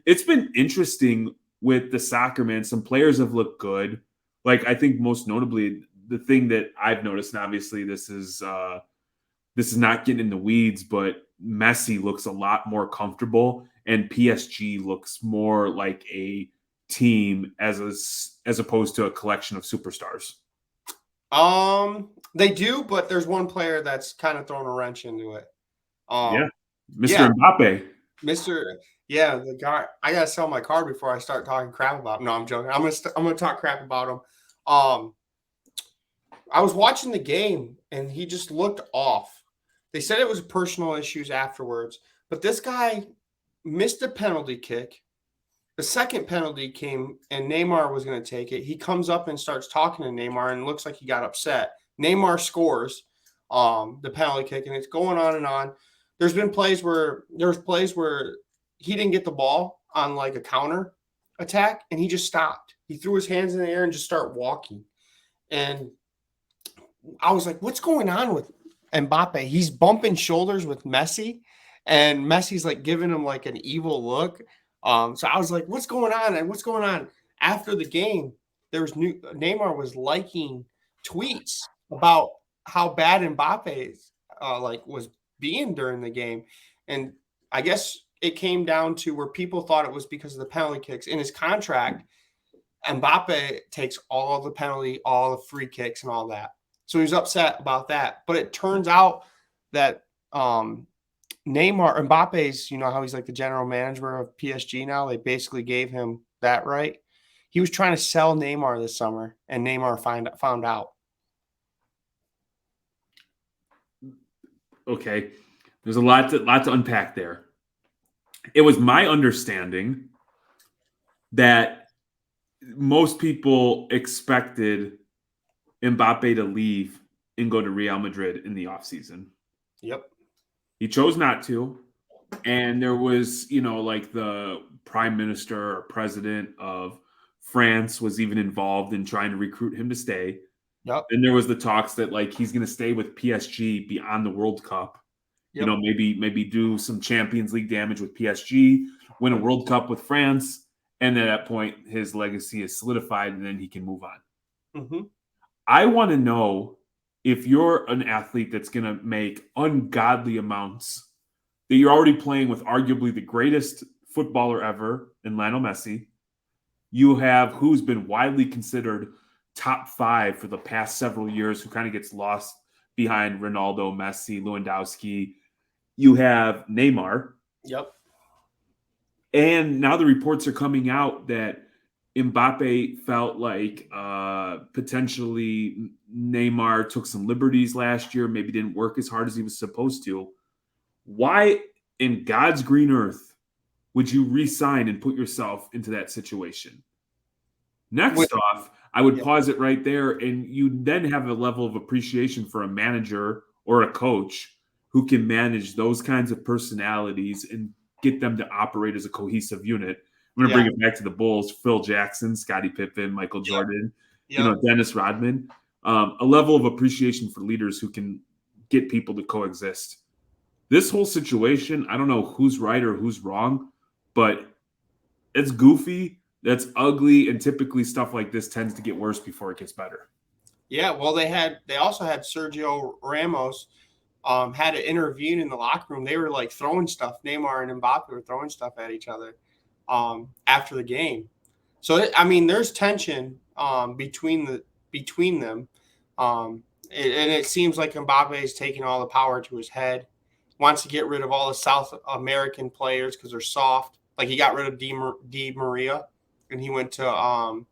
it's been interesting with the soccer, man. Some players have looked good. Like I think most notably the thing that I've noticed, and obviously this is not getting in the weeds, but Messi looks a lot more comfortable and PSG looks more like a team as opposed to a collection of superstars. They do, but there's one player that's kind of thrown a wrench into it. Mr. Mbappe. The guy. I gotta sell my car before I start talking crap about him. No, I'm joking. I'm gonna talk crap about him. I was watching the game and he just looked off. They said it was personal issues afterwards, but this guy missed a penalty kick. The second penalty came and Neymar was going to take it. He comes up and starts talking to Neymar and looks like he got upset. Neymar scores the penalty kick and it's going on and on. There's plays where he didn't get the ball on like a counter attack and he just stopped. He threw his hands in the air and just started walking. And I was like, what's going on with Mbappe? He's bumping shoulders with Messi and Messi's like giving him like an evil look. So I was like, what's going on? And what's going on? After the game, Neymar was liking tweets about how bad Mbappe was being during the game. And I guess it came down to where people thought it was because of the penalty kicks. In his contract, Mbappe takes all the penalty, all the free kicks and all that. So he was upset about that. But it turns out that Mbappe's, you know how he's like the general manager of PSG now? They basically gave him that right. He was trying to sell Neymar this summer, and Neymar found out. Okay. There's a lot to unpack there. It was my understanding that most people expected Mbappe to leave and go to Real Madrid in the offseason. Yep. He chose not to. And there was, like the prime minister or president of France was even involved in trying to recruit him to stay. Yep. And there was the talks that like he's going to stay with PSG beyond the World Cup. Yep. Maybe do some Champions League damage with PSG, win a World Cup with France, and at that point his legacy is solidified, and then he can move on. Mm-hmm. I want to know if you're an athlete that's going to make ungodly amounts, that you're already playing with arguably the greatest footballer ever in Lionel Messi. You have who's been widely considered top 5 for the past several years, who kind of gets lost behind Ronaldo, Messi, Lewandowski. You have Neymar. Yep. And now the reports are coming out that Mbappe felt like potentially Neymar took some liberties last year, maybe didn't work as hard as he was supposed to. Why in God's green earth would you re-sign and put yourself into that situation? Next off, I would pause it right there, and you then have a level of appreciation for a manager or a coach who can manage those kinds of personalities and get them to operate as a cohesive unit. I'm going to bring it back to the Bulls: Phil Jackson, Scottie Pippen, Michael Jordan, Dennis Rodman. A level of appreciation for leaders who can get people to coexist. This whole situation, I don't know who's right or who's wrong, but it's goofy. That's ugly, and typically stuff like this tends to get worse before it gets better. Yeah, well, they also had Sergio Ramos had to intervene in the locker room. They were like throwing stuff. Neymar and Mbappe were throwing stuff at each other after the game. So there's tension between them, and it seems like Mbappe is taking all the power to his head. Wants to get rid of all the South American players because they're soft. Like he got rid of Di Maria. And he went to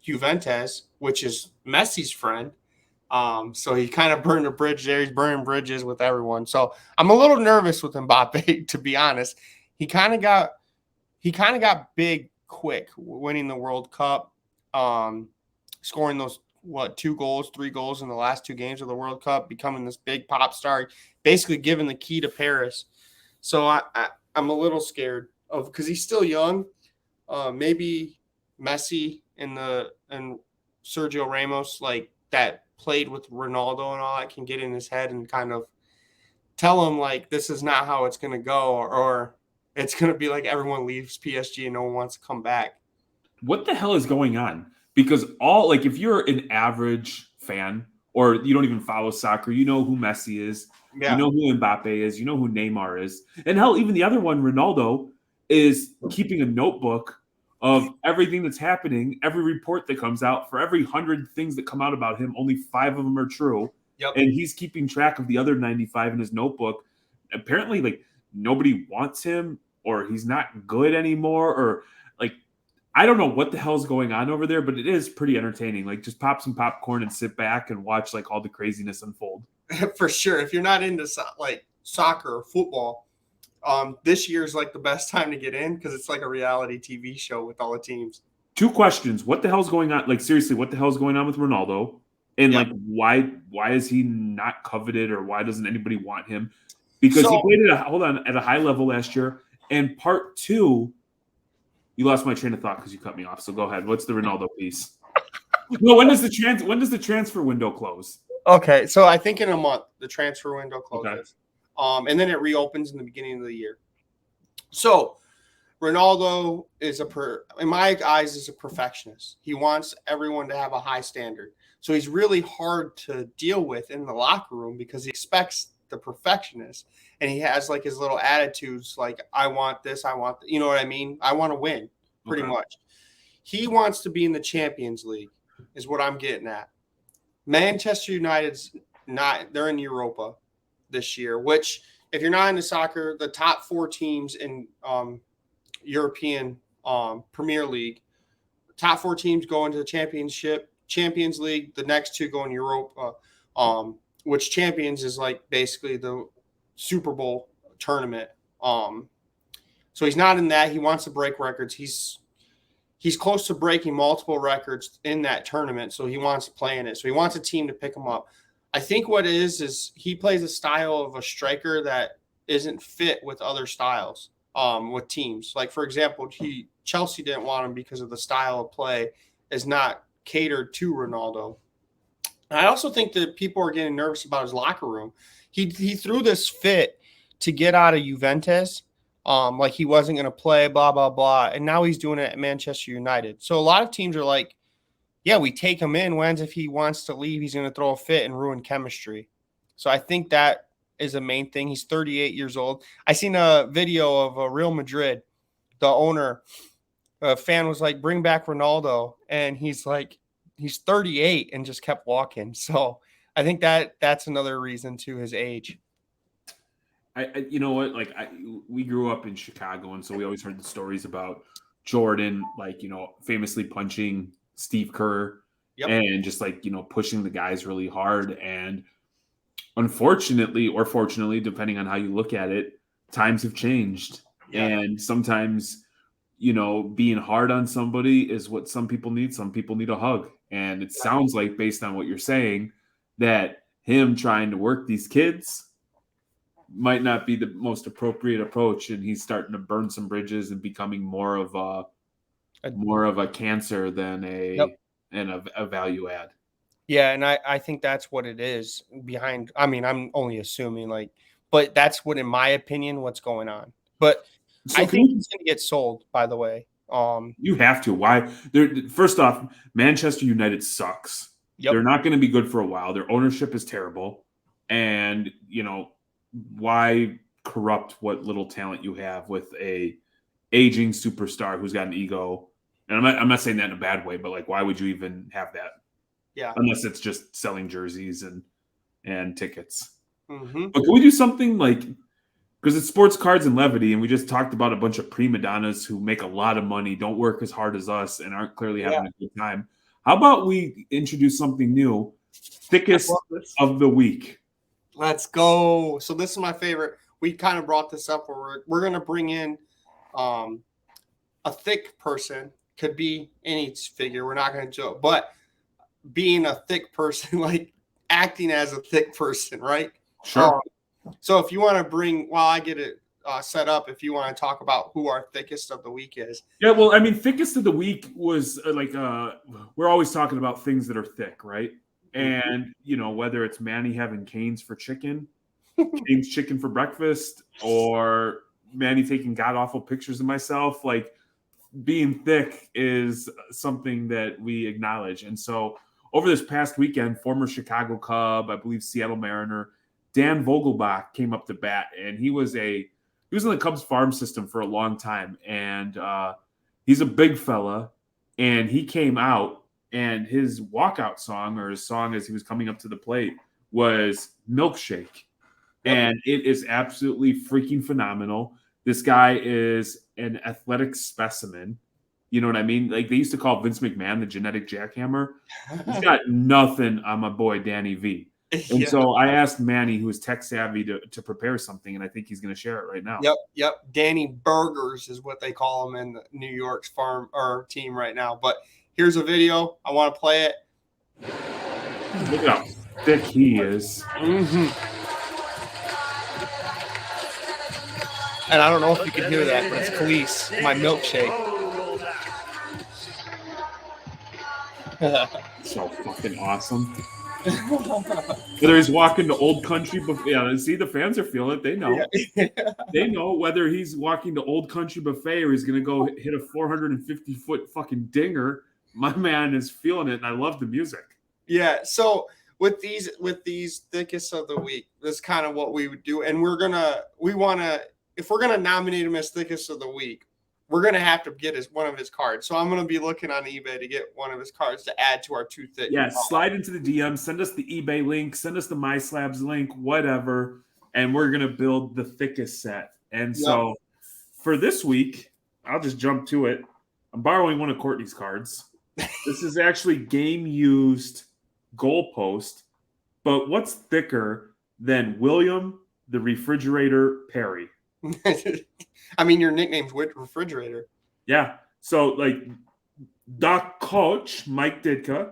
Juventus, which is Messi's friend. So he kind of burned a bridge there. He's burning bridges with everyone. So I'm a little nervous with Mbappe, to be honest. He kind of got big quick, winning the World Cup, scoring those 3 goals in the last 2 games of the World Cup, becoming this big pop star, basically giving the key to Paris. So I'm a little scared of, because he's still young. Maybe Messi and Sergio Ramos, like that played with Ronaldo and all that, can get in his head and kind of tell him like this is not how it's going to go, or it's going to be like everyone leaves PSG and no one wants to come back. What the hell is going on? Because if you're an average fan or you don't even follow soccer, you know who Messi is, you know who Mbappe is, you know who Neymar is, and hell, even the other one, Ronaldo, is keeping a notebook of everything that's happening, every report that comes out. For every 100 things that come out about him, only 5 of them are true. Yep. And he's keeping track of the other 95 in his notebook. Apparently, like, nobody wants him, or he's not good anymore, or like, I don't know what the hell's going on over there, but it is pretty entertaining. Like, just pop some popcorn and sit back and watch like all the craziness unfold. For sure. If you're not into like soccer or football, this year's like the best time to get in because it's like a reality TV show with all the teams. 2 questions. What the hell's going on? Like, seriously, what the hell's going on with Ronaldo? And like, why is he not coveted, or why doesn't anybody want him? Because he played at a high level last year. And part 2, you lost my train of thought because you cut me off. So go ahead. What's the Ronaldo piece? No, when does the transfer window close? Okay, so I think in a month the transfer window closes. Okay. And then it reopens in the beginning of the year. So Ronaldo is in my eyes, is a perfectionist. He wants everyone to have a high standard. So he's really hard to deal with in the locker room because he expects the perfectionist, and he has like his little attitudes, like I want this, I want you know what I mean? I want to win, pretty much. He wants to be in the Champions League, is what I'm getting at. Manchester United's not; they're in Europa this year. Which, if you're not into soccer, the top 4 teams in European Premier League, top 4 teams go into the Champions League. The next 2 go in Europa. Which Champions is like basically the Super Bowl tournament. So he's not in that. He wants to break records. He's close to breaking multiple records in that tournament, so he wants to play in it. So he wants a team to pick him up. I think what it is he plays a style of a striker that isn't fit with other styles, with teams. Like, for example, Chelsea didn't want him because of the style of play is not catered to Ronaldo. I also think that people are getting nervous about his locker room. He threw this fit to get out of Juventus, like he wasn't going to play, blah, blah, blah. And now he's doing it at Manchester United. So a lot of teams are like, yeah, we take him in. When's if he wants to leave, he's going to throw a fit and ruin chemistry. So I think that is the main thing. He's 38 years old. I seen a video of Real Madrid. The owner, a fan was like, bring back Ronaldo. And he's like, he's 38 and just kept walking. So I think that's another reason to his age. I you know what? Like we grew up in Chicago, and so we always heard the stories about Jordan, like, you know, famously punching Steve Kerr and just like, you know, pushing the guys really hard. And unfortunately, or fortunately, depending on how you look at it, times have changed. Yeah. And sometimes, you know, being hard on somebody is what some people need. Some people need a hug. And it sounds like, based on what you're saying, that him trying to work these kids might not be the most appropriate approach, and he's starting to burn some bridges and becoming more of a cancer than a value add. Yeah, and I think that's what it is behind. I mean, I'm only assuming, like, but that's what, in my opinion, what's going on. But so I think he's going to get sold, by the way. You have to. Why? First off, Manchester United sucks. Yep. They're not going to be good for a while. Their ownership is terrible. And, you know, why corrupt what little talent you have with a aging superstar who's got an ego? And I'm not saying that in a bad way, but like, why would you even have that? Yeah. Unless it's just selling jerseys and tickets. Mm-hmm. But can we do something like, because it's sports, cards, and levity, and we just talked about a bunch of prima donnas who make a lot of money, don't work as hard as us, and aren't clearly having a good time. How about we introduce something new? Thickest of the week. Let's go. So this is my favorite. We kind of brought this up where we're going to bring in a thick person. Could be any figure. We're not going to joke. But being a thick person, like acting as a thick person, right? Sure. So if you want to bring, while I get it set up, if you want to talk about who our thickest of the week is. Yeah, well, I mean, thickest of the week was we're always talking about things that are thick, right? And, you know, whether it's Manny having Cane's for chicken, Cane's chicken for breakfast, or Manny taking god-awful pictures of myself, like, being thick is something that we acknowledge. And so over this past weekend, former Chicago Cub, I believe Seattle Mariner, Dan Volgelbach came up to bat, and he was in the Cubs farm system for a long time. And he's a big fella, and he came out, and his walkout song, or his song as he was coming up to the plate, was Milkshake. And it is absolutely freaking phenomenal. This guy is an athletic specimen. You know what I mean? Like, they used to call Vince McMahon the genetic jackhammer. He's got nothing on my boy Danny V. And so I asked Manny, who is tech savvy, to prepare something, and I think he's going to share it right now. Yep. Danny Burgers is what they call him in the New York's farm or team right now. But here's a video. I want to play it. Look at how thick he is. Mm-hmm. And I don't know if you can hear that, but it's Khalees, my milkshake. So fucking awesome. Whether he's walking to Old Country, see, the fans are feeling it. They know. They know whether he's walking to Old Country Buffet or he's going to go hit a 450-foot fucking dinger. My man is feeling it, and I love the music. Yeah. So with these thickest of the week, that's kind of what we would do. And if we're gonna nominate him as thickest of the week, we're gonna have to get one of his cards. So I'm gonna be looking on eBay to get one of his cards to add to our Too Thick. Yeah, slide into the DM, send us the eBay link, send us the My Slabs link, whatever, and we're gonna build the thickest set. And so for this week, I'll just jump to it. I'm borrowing one of Courtney's cards. This is actually game used goalpost, but what's thicker than William the Refrigerator Perry? I mean, your nickname's Refrigerator. Yeah. So, like, Doc Coach, Mike Ditka,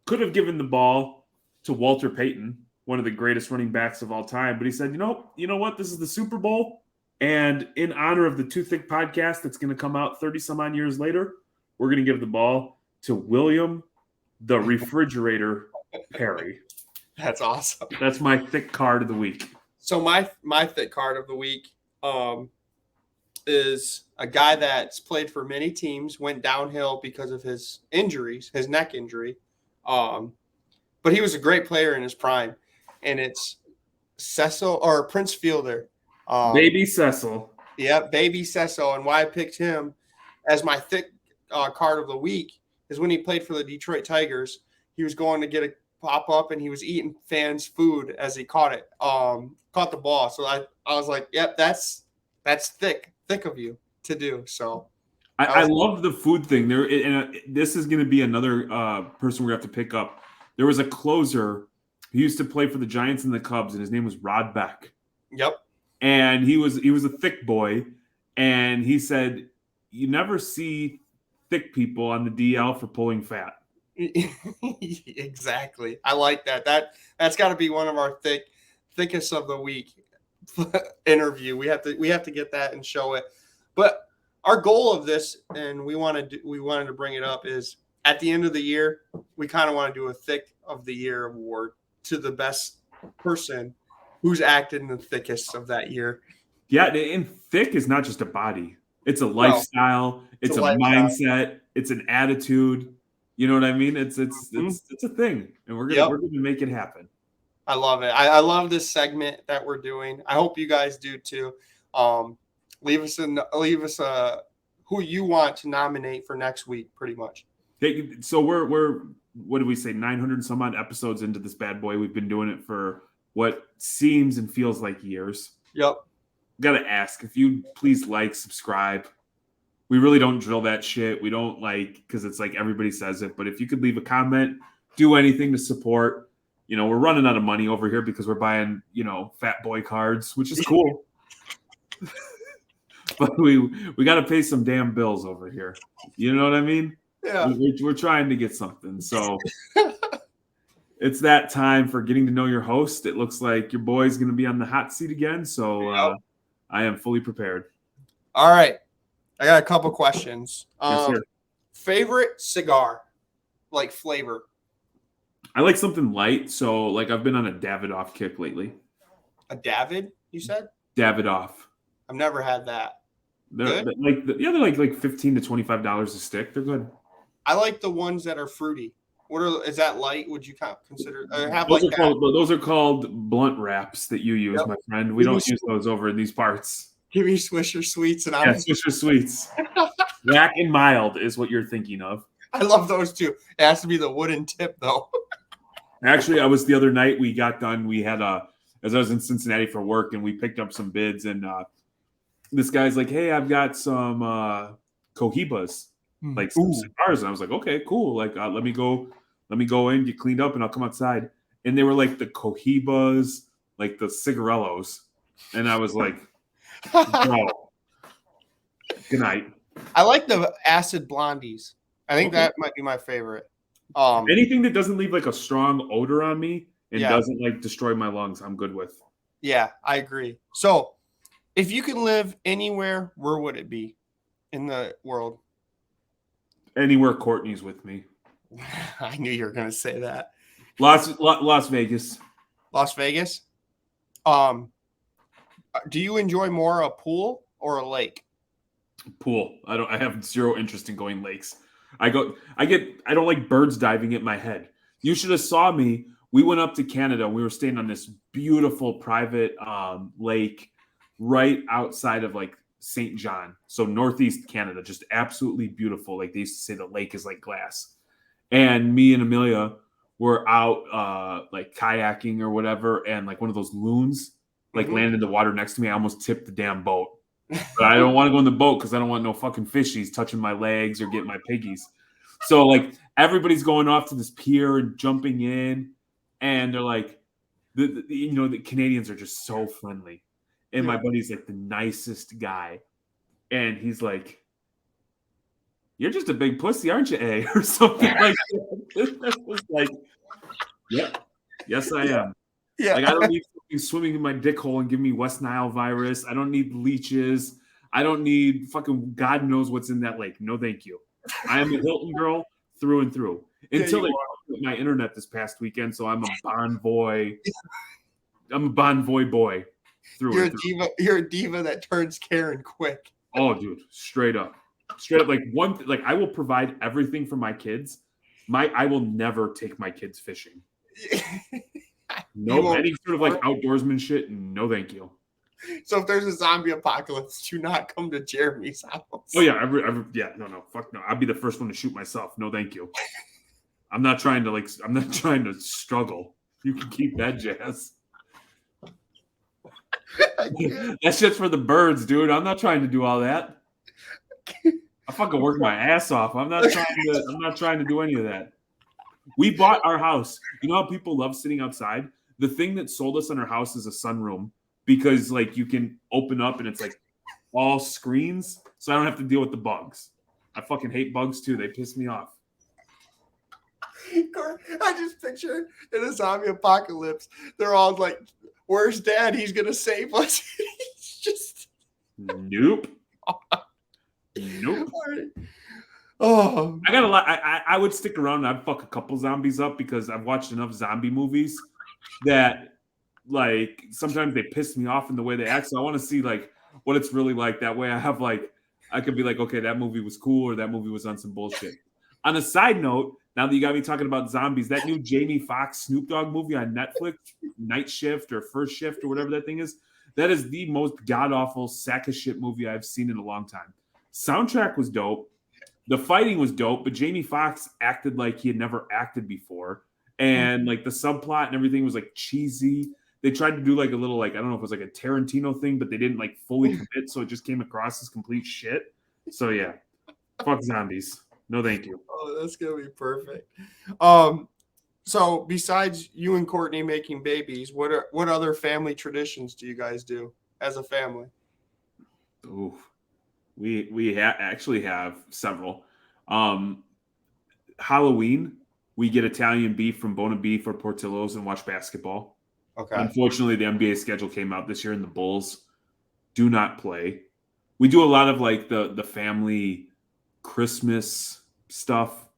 could have given the ball to Walter Payton, one of the greatest running backs of all time. But he said, you know what? This is the Super Bowl. And in honor of the Too Thick podcast that's going to come out 30 some odd years later, we're going to give the ball to William the Refrigerator Perry. That's awesome. That's my thick card of the week. So my thick card of the week is a guy that's played for many teams, went downhill because of his injuries, his neck injury. But he was a great player in his prime. And it's Prince Fielder. Baby Cecil. Yep, Baby Cecil. And why I picked him as my thick card of the week is when he played for the Detroit Tigers. He was going to get a pop up and he was eating fans' food as he caught the ball. So I was like, yep, that's thick of you to do. So I love the food thing there. And this is going to be another person we're going to have to pick up. There was a closer who used to play for the Giants and the Cubs, and his name was Rod Beck. Yep. And he was a thick boy, and he said, you never see thick people on the DL for pulling fat. Exactly. I like that. That's got to be one of our thickest of the week interview. We have to get that and show it. But our goal of this, and we wanted to bring it up, is at the end of the year, we kind of want to do a thick of the year award to the best person who's acted in the thickest of that year. Yeah, and thick is not just a body. It's a lifestyle. It's a mindset. It's an attitude. You know what I mean? It's a thing, and we're gonna make it happen. I love it. I love this segment that we're doing. I hope you guys do too. Leave us who you want to nominate for next week, pretty much. Hey, so we're what did we say? 900 some odd episodes into this bad boy. We've been doing it for what seems and feels like years. Yep. Gotta ask if you please like, subscribe. We really don't drill that shit. We don't because it's like everybody says it. But if you could leave a comment, do anything to support. We're running out of money over here because we're buying, fat boy cards, which is cool. But we got to pay some damn bills over here. You know what I mean? Yeah. We're trying to get something. So it's that time for getting to know your host. It looks like your boy's going to be on the hot seat again. So I am fully prepared. All right. I got a couple questions. Yes, sir. Favorite cigar, like flavor? I like something light. So I've been on a Davidoff kick lately. A David, you said? Davidoff. I've never had that. They're like $15 to $25 a stick. They're good. I like the ones that are fruity. Is that light? Would you consider those are called blunt wraps that you use, my friend. We don't use those over in these parts. Give me Swisher Sweets and Swisher Sweets. Black and mild is what you're thinking of. I love those too. It has to be the wooden tip though. Actually, I was the other night. We got done. We had as I was in Cincinnati for work, and we picked up some bids, and this guy's like, "Hey, I've got some Cohibas, some cigars." And I was like, "Okay, cool. Let me go in, get cleaned up, and I'll come outside." And they were like the Cohibas, like the cigarellos, and I was like, "Bro, good night." I like the acid blondies. I think that might be my favorite. Anything that doesn't leave a strong odor on me and doesn't destroy my lungs, I'm good with. Yeah, I agree. So, if you can live anywhere, where would it be in the world? Anywhere Courtney's with me. I knew you were going to say that. Las Vegas. Las Vegas? Do you enjoy more a pool or a lake? Pool. I have zero interest in going lakes. I don't like birds diving at my head. You should have saw me we went up to Canada. We were staying on this beautiful private lake right outside of like St. John. So northeast Canada, just absolutely beautiful. Like they used to say the lake is like glass. And me and Amelia were out like kayaking or whatever. And like one of those loons like landed in the water next to me. I almost tipped the damn boat. But I don't want to go in the boat because I don't want no fucking fishies touching my legs or getting my piggies. So like everybody's going off to this pier and jumping in, and they're like, the Canadians are just so friendly, and my buddy's like the nicest guy, and he's like, "You're just a big pussy, aren't you, A?" or something like that. I was like, "Yep, yes I am." Yeah. Like I don't need swimming in my dick hole and give me West Nile virus. I don't need leeches. I don't need fucking God knows what's in that lake. No, thank you. I am a Hilton girl through and through. Until they took my internet this past weekend, so I'm a Bon Voy. I'm a Bon Voy boy through You're and a through. diva. You're a diva that turns Karen quick. Oh, dude, straight up. Like like I will provide everything for my kids. I will never take my kids fishing. No, any sort of like outdoorsman shit. No, thank you. So if there's a zombie apocalypse, do not come to Jeremy's house. Oh yeah, no, fuck no. I'll be the first one to shoot myself. No, thank you. I'm not trying to struggle. You can keep that jazz. That shit's for the birds, dude. I'm not trying to do all that. I fucking work my ass off. I'm not trying to do any of that. We bought our house. You know how people love sitting outside? The thing that sold us on our house is a sunroom because like you can open up and it's like all screens, so I don't have to deal with the bugs. I fucking hate bugs too. They piss me off. I just picture in a zombie apocalypse, they're all like, "Where's Dad? He's gonna save us." He's just nope. Oh, I got a lot. I would stick around and I'd fuck a couple zombies up because I've watched enough zombie movies that like sometimes they piss me off in the way they act. So I want to see like what it's really like. That way I have like I could be like, okay, that movie was cool or that movie was on some bullshit. On a side note, now that you got me talking about zombies, that new Jamie Foxx Snoop Dogg movie on Netflix, Night Shift or First Shift or whatever that thing is, that is the most god-awful sack of shit movie I've seen in a long time. Soundtrack was dope. The fighting was dope, but Jamie Foxx acted like he had never acted before. And like the subplot and everything was like cheesy. They tried to do like a little like, I don't know if it was like a Tarantino thing, but they didn't like fully commit. So it just came across as complete shit. So yeah, fuck zombies. No, thank you. Oh, that's going to be perfect. So besides you and Courtney making babies, what other family traditions do you guys do as a family? Ooh. We actually have several. Halloween, we get Italian beef from Bona Beef or Portillo's and watch basketball. Okay. Unfortunately, the NBA schedule came out this year and the Bulls do not play. We do a lot of like the family Christmas stuff.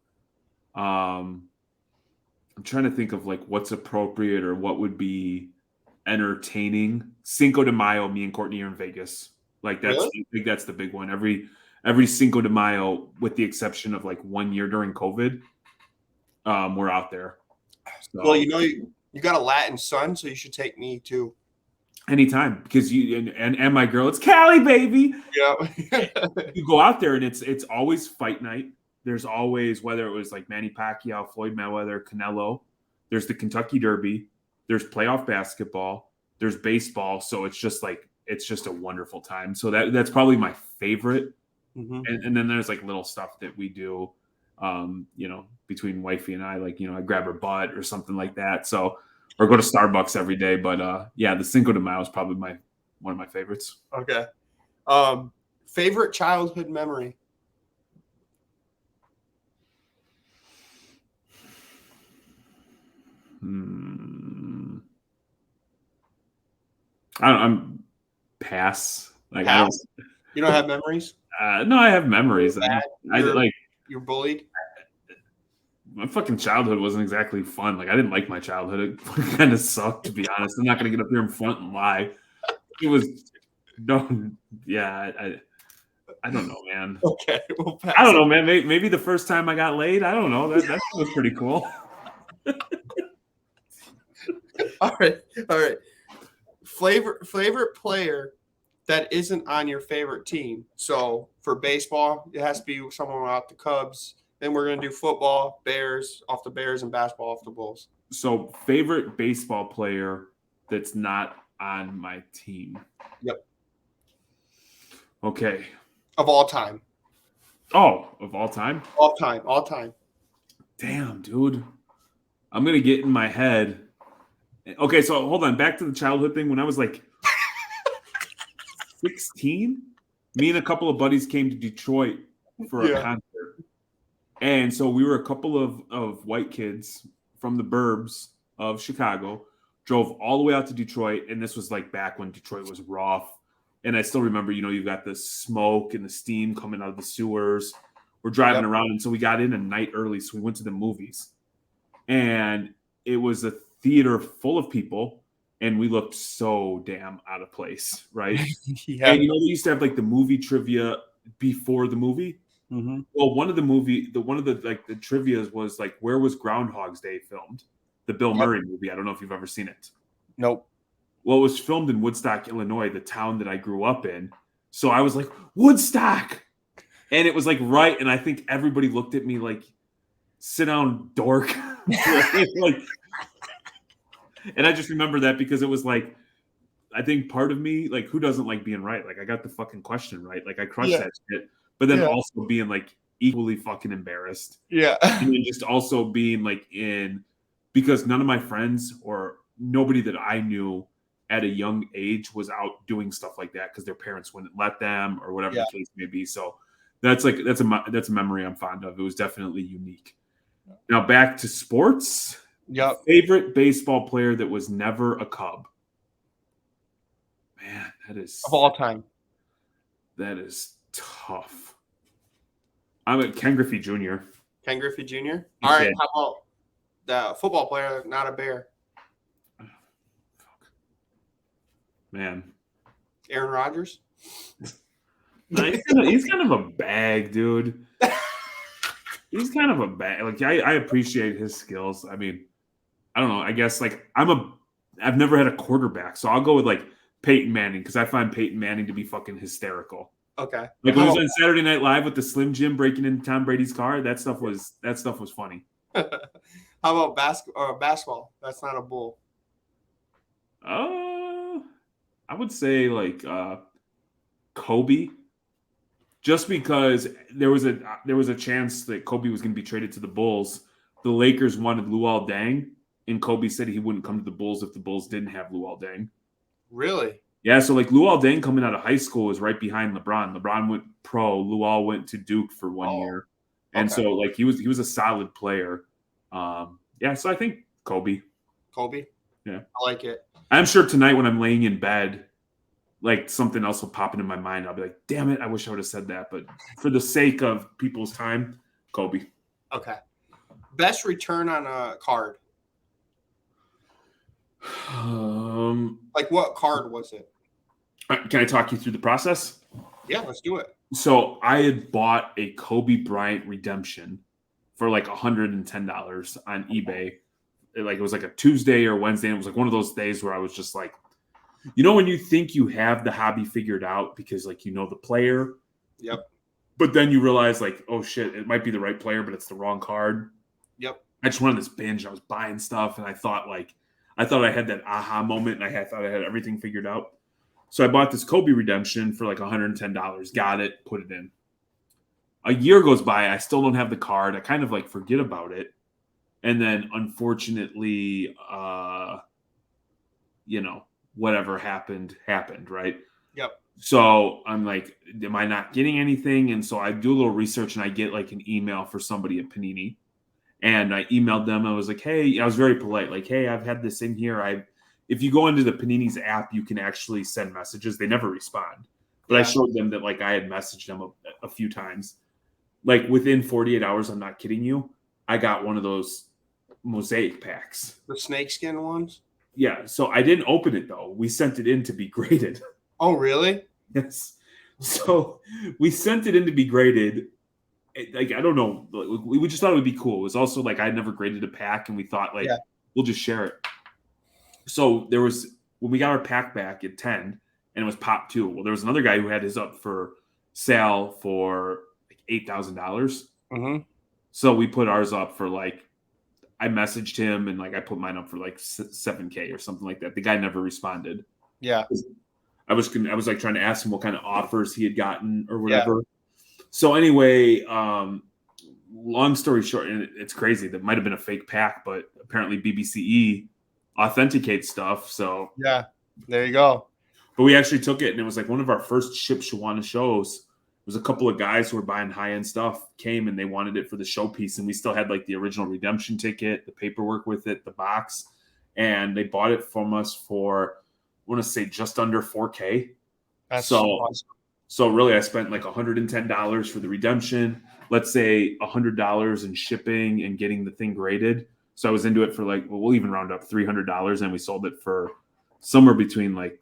I'm trying to think of like what's appropriate or what would be entertaining. Cinco de Mayo, me and Courtney are in Vegas. Like that's I think that's the big one. Every Cinco de Mayo, with the exception of like 1 year during COVID, we're out there. So, well, you got a Latin son, so you should take me too. Anytime, because you and my girl, it's Cali, baby. Yeah. You go out there and it's always fight night. There's always, whether it was like Manny Pacquiao, Floyd Mayweather, Canelo. There's the Kentucky Derby. There's playoff basketball. There's baseball. So it's just a wonderful time. So that's probably my favorite. Mm-hmm. And then there's like little stuff that we do, between wifey and I, like, I grab her butt or something like that. So, or go to Starbucks every day. But yeah, the Cinco de Mayo is probably one of my favorites. Okay. Favorite childhood memory? I'm pass. Like pass? You don't have memories? No, I have memories. You're bullied. My fucking childhood wasn't exactly fun. Like I didn't like my childhood. It kind of sucked, to be honest. I'm not gonna get up here in front and lie. It was I don't know, man. Okay, we'll pass. I don't know, man. Maybe the first time I got laid. I don't know. That was pretty cool. All right. All right. Favorite player that isn't on your favorite team. So for baseball, it has to be someone off the Cubs. Then we're gonna do football, Bears off the Bears, and basketball off the Bulls. So, favorite baseball player that's not on my team. Yep. Okay. Of all time. Oh, of all time? All time. All time. Damn, dude. I'm going to get in my head. Okay, so hold on. Back to the childhood thing. When I was like 16, me and a couple of buddies came to Detroit for a concert. And so we were a couple of white kids from the burbs of Chicago, drove all the way out to Detroit. And this was like back when Detroit was rough. And I still remember, you've got the smoke and the steam coming out of the sewers. We're driving around. And so we got in a night early. So we went to the movies. And it was a theater full of people. And we looked so damn out of place, right? Yeah. And they used to have like the movie trivia before the movie. Mm-hmm. Well, one of the trivias was like, where was Groundhog's Day filmed? The Bill Murray movie. I don't know if you've ever seen it. Nope. Well, it was filmed in Woodstock, Illinois, the town that I grew up in. So I was like, Woodstock! And it was like right, and I think everybody looked at me like, sit down, dork. Like, and I just remember that because it was like, I think part of me, like, who doesn't like being right? Like, I got the fucking question right. Like, I crushed that shit. But then also being like equally fucking embarrassed. Yeah. And then just also being like because none of my friends or nobody that I knew at a young age was out doing stuff like that because their parents wouldn't let them or whatever the case may be. So that's a memory I'm fond of. It was definitely unique. Now back to sports. Yep. Favorite baseball player that was never a Cub. Man, that is of all time. That is tough. I'm at Ken Griffey Jr. Ken Griffey Jr. All right. How about the football player, not a Bear? Man. Aaron Rodgers? He's kind of a bag, dude. He's kind of a bag. Like I appreciate his skills. I mean, I don't know. I guess like I've never had a quarterback, so I'll go with like Peyton Manning because I find Peyton Manning to be fucking hysterical. Okay. Like when he was on Saturday Night Live with the Slim Jim breaking into Tom Brady's car, that stuff was funny. How about basketball? That's not a Bull. I would say like Kobe, just because there was a chance that Kobe was going to be traded to the Bulls. The Lakers wanted Luol Deng, and Kobe said he wouldn't come to the Bulls if the Bulls didn't have Luol Deng. Really? Yeah, so like Luol Deng coming out of high school was right behind LeBron. LeBron went pro. Luol went to Duke for 1 year, and so like he was a solid player. So I think Kobe. Kobe. Yeah, I like it. I'm sure tonight when I'm laying in bed, like something else will pop into my mind. I'll be like, damn it, I wish I would have said that. But for the sake of people's time, Kobe. Okay. Best return on a card. Like what card was it? Can I talk you through the process? Yeah, let's do it. So I had bought a Kobe Bryant redemption for like $110 on eBay. It was like a Tuesday or Wednesday. And it was like one of those days where I was just like, when you think you have the hobby figured out because like the player. Yep. But then you realize like, oh shit, it might be the right player, but it's the wrong card. Yep. I just went on this binge. I was buying stuff and I thought I had that aha moment and I thought I had everything figured out. So I bought this Kobe redemption for like $110, got it, put it in. A year goes by, I still don't have the card. I kind of like forget about it. And then unfortunately, whatever happened, right? Yep. So I'm like, am I not getting anything? And so I do a little research and I get like an email for somebody at Panini. And I emailed them. I was like, hey, I was very polite. Like, hey, I've had this in here. If you go into the Panini's app, you can actually send messages. They never respond. But I showed them that like I had messaged them a few times. Like within 48 hours, I'm not kidding you, I got one of those mosaic packs. The snakeskin ones? Yeah. So I didn't open it though. We sent it in to be graded. Oh, really? Yes. So we sent it in to be graded. Like, I don't know. We just thought it would be cool. It was also like I had never graded a pack and we thought like we'll just share it. So there was, when we got our pack back at 10 and it was pop 2. Well, there was another guy who had his up for sale for like $8,000. Mm-hmm. So we put ours up for like, I messaged him and like I put mine up for like $7K or something like that. The guy never responded. Yeah. I was like trying to ask him what kind of offers he had gotten or whatever. Yeah. So anyway, long story short, and it's crazy. That might have been a fake pack, but apparently BBCE authenticates stuff. So yeah, there you go. But we actually took it, and it was like one of our first Ship Shawana shows. It was a couple of guys who were buying high-end stuff came, and they wanted it for the showpiece, and we still had like the original redemption ticket, the paperwork with it, the box, and they bought it from us for, I want to say, just under $4K. That's so awesome. So really, I spent like $110 for the redemption. Let's say $100 in shipping and getting the thing graded. So I was into it for like, well, we'll even round up $300, and we sold it for somewhere between like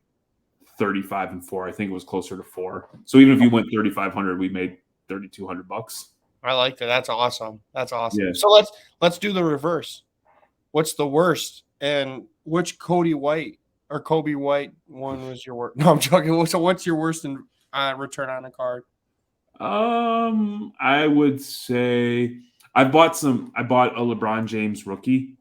35 and 4. I think it was closer to 4. So even if you went 3,500, we made $3,200. I like that. That's awesome. That's awesome. Yeah. So let's do the reverse. What's the worst, and which Kobe White one was your worst? No, I'm joking. So what's your worst in return on a card? I would say I bought a LeBron James rookie,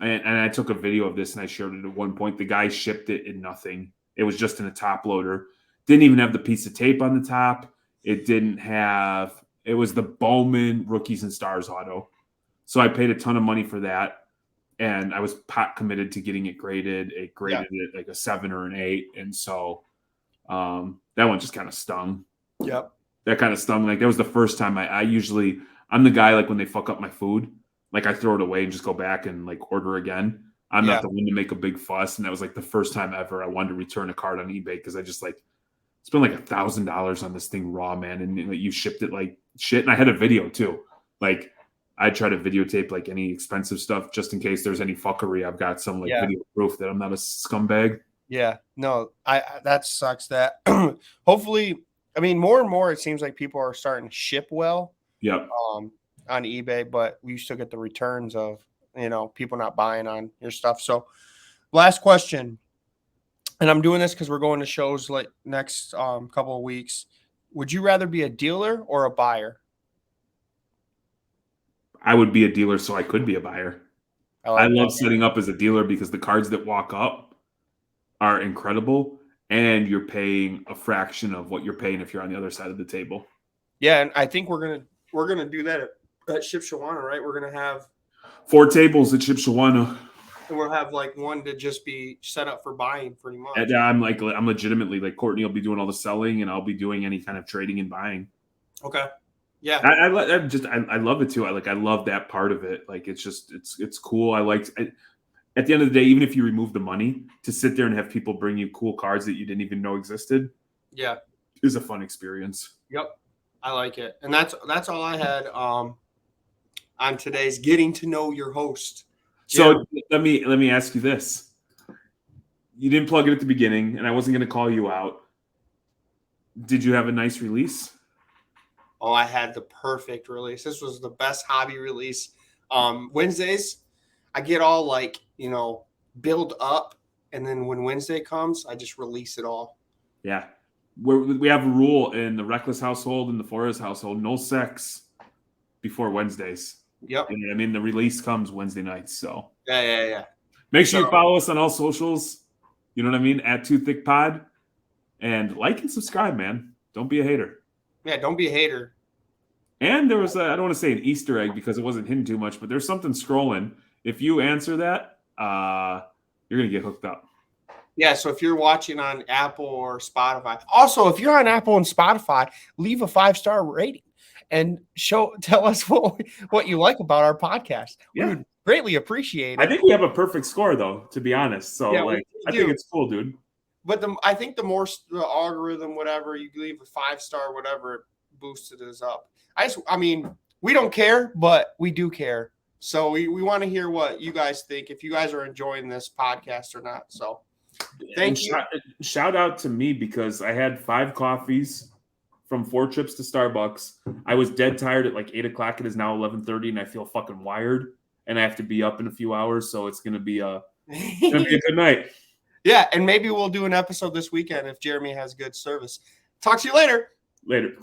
and I took a video of this and I shared it at one point. The guy shipped it in nothing. It was just in a top loader. Didn't even have the piece of tape on the top. It was the Bowman Rookies and Stars auto. So I paid a ton of money for that. And I was pot committed to getting it graded. It graded it like a 7 or an 8. And so that one just kind of stung. Yep. That kind of stung. Like that was the first time I'm the guy, like when they fuck up my food, like I throw it away and just go back and like order again. I'm not the one to make a big fuss. And that was like the first time ever I wanted to return a card on eBay because I just like spent like $1,000 on this thing raw, man. And like, you shipped it like shit. And I had a video too. Like I try to videotape like any expensive stuff just in case there's any fuckery. I've got some like video proof that I'm not a scumbag. Yeah, no, that sucks. That hopefully, I mean, more and more it seems like people are starting to ship well. Yep. On eBay, but we still get the returns of people not buying on your stuff. So, last question, and I'm doing this because we're going to shows like next couple of weeks. Would you rather be a dealer or a buyer? I would be a dealer so I could be a buyer. I love setting up as a dealer because the cards that walk up are incredible, and you're paying a fraction of what you're paying if you're on the other side of the table. Yeah, and I think we're gonna do that at Ship Shawana, right? We're gonna have 4 tables at Ship Shawana. And we'll have like one to just be set up for buying pretty much. And I'm legitimately like Courtney will be doing all the selling and I'll be doing any kind of trading and buying. Okay. Yeah. I love it too. I love that part of it. Like it's cool. At the end of the day, even if you remove the money, to sit there and have people bring you cool cards that you didn't even know existed. Yeah. Is a fun experience. Yep. I like it. And that's all I had on today's Getting to Know Your Host. So let me ask you this. You didn't plug it at the beginning, and I wasn't going to call you out. Did you have a nice release? Oh, I had the perfect release. This was the best hobby release. Wednesdays, I get all like, build up, and then when Wednesday comes, I just release it all. Yeah. We have a rule in the Reckless household and the Flores household, no sex before Wednesdays. Yep. And, I mean, the release comes Wednesday nights, so. Yeah. Make sure you follow us on all socials. You know what I mean? At @2ThickPod. And like and subscribe, man. Don't be a hater. Yeah, don't be a hater. And there was I don't want to say an Easter egg because it wasn't hidden too much, but there's something scrolling. If you answer that, you're going to get hooked up. Yeah, so if you're watching on Apple or Spotify. Also, if you're on Apple and Spotify, leave a 5-star rating and tell us what you like about our podcast. Yeah. We would greatly appreciate it. I think we have a perfect score, though, to be honest. So, I think it's cool, dude. But I think the more the algorithm, whatever, you leave a 5-star, whatever, it boosted us up. I mean, we don't care, but we do care. So we want to hear what you guys think, if you guys are enjoying this podcast or not. So thank you. Shout out to me because I had 5 coffees from 4 trips to Starbucks. I was dead tired at like 8 o'clock. It is now 11:30, and I feel fucking wired. And I have to be up in a few hours, so it's going to be a It's gonna be a good night. Yeah, and maybe we'll do an episode this weekend if Jeremy has good service. Talk to you later. Later.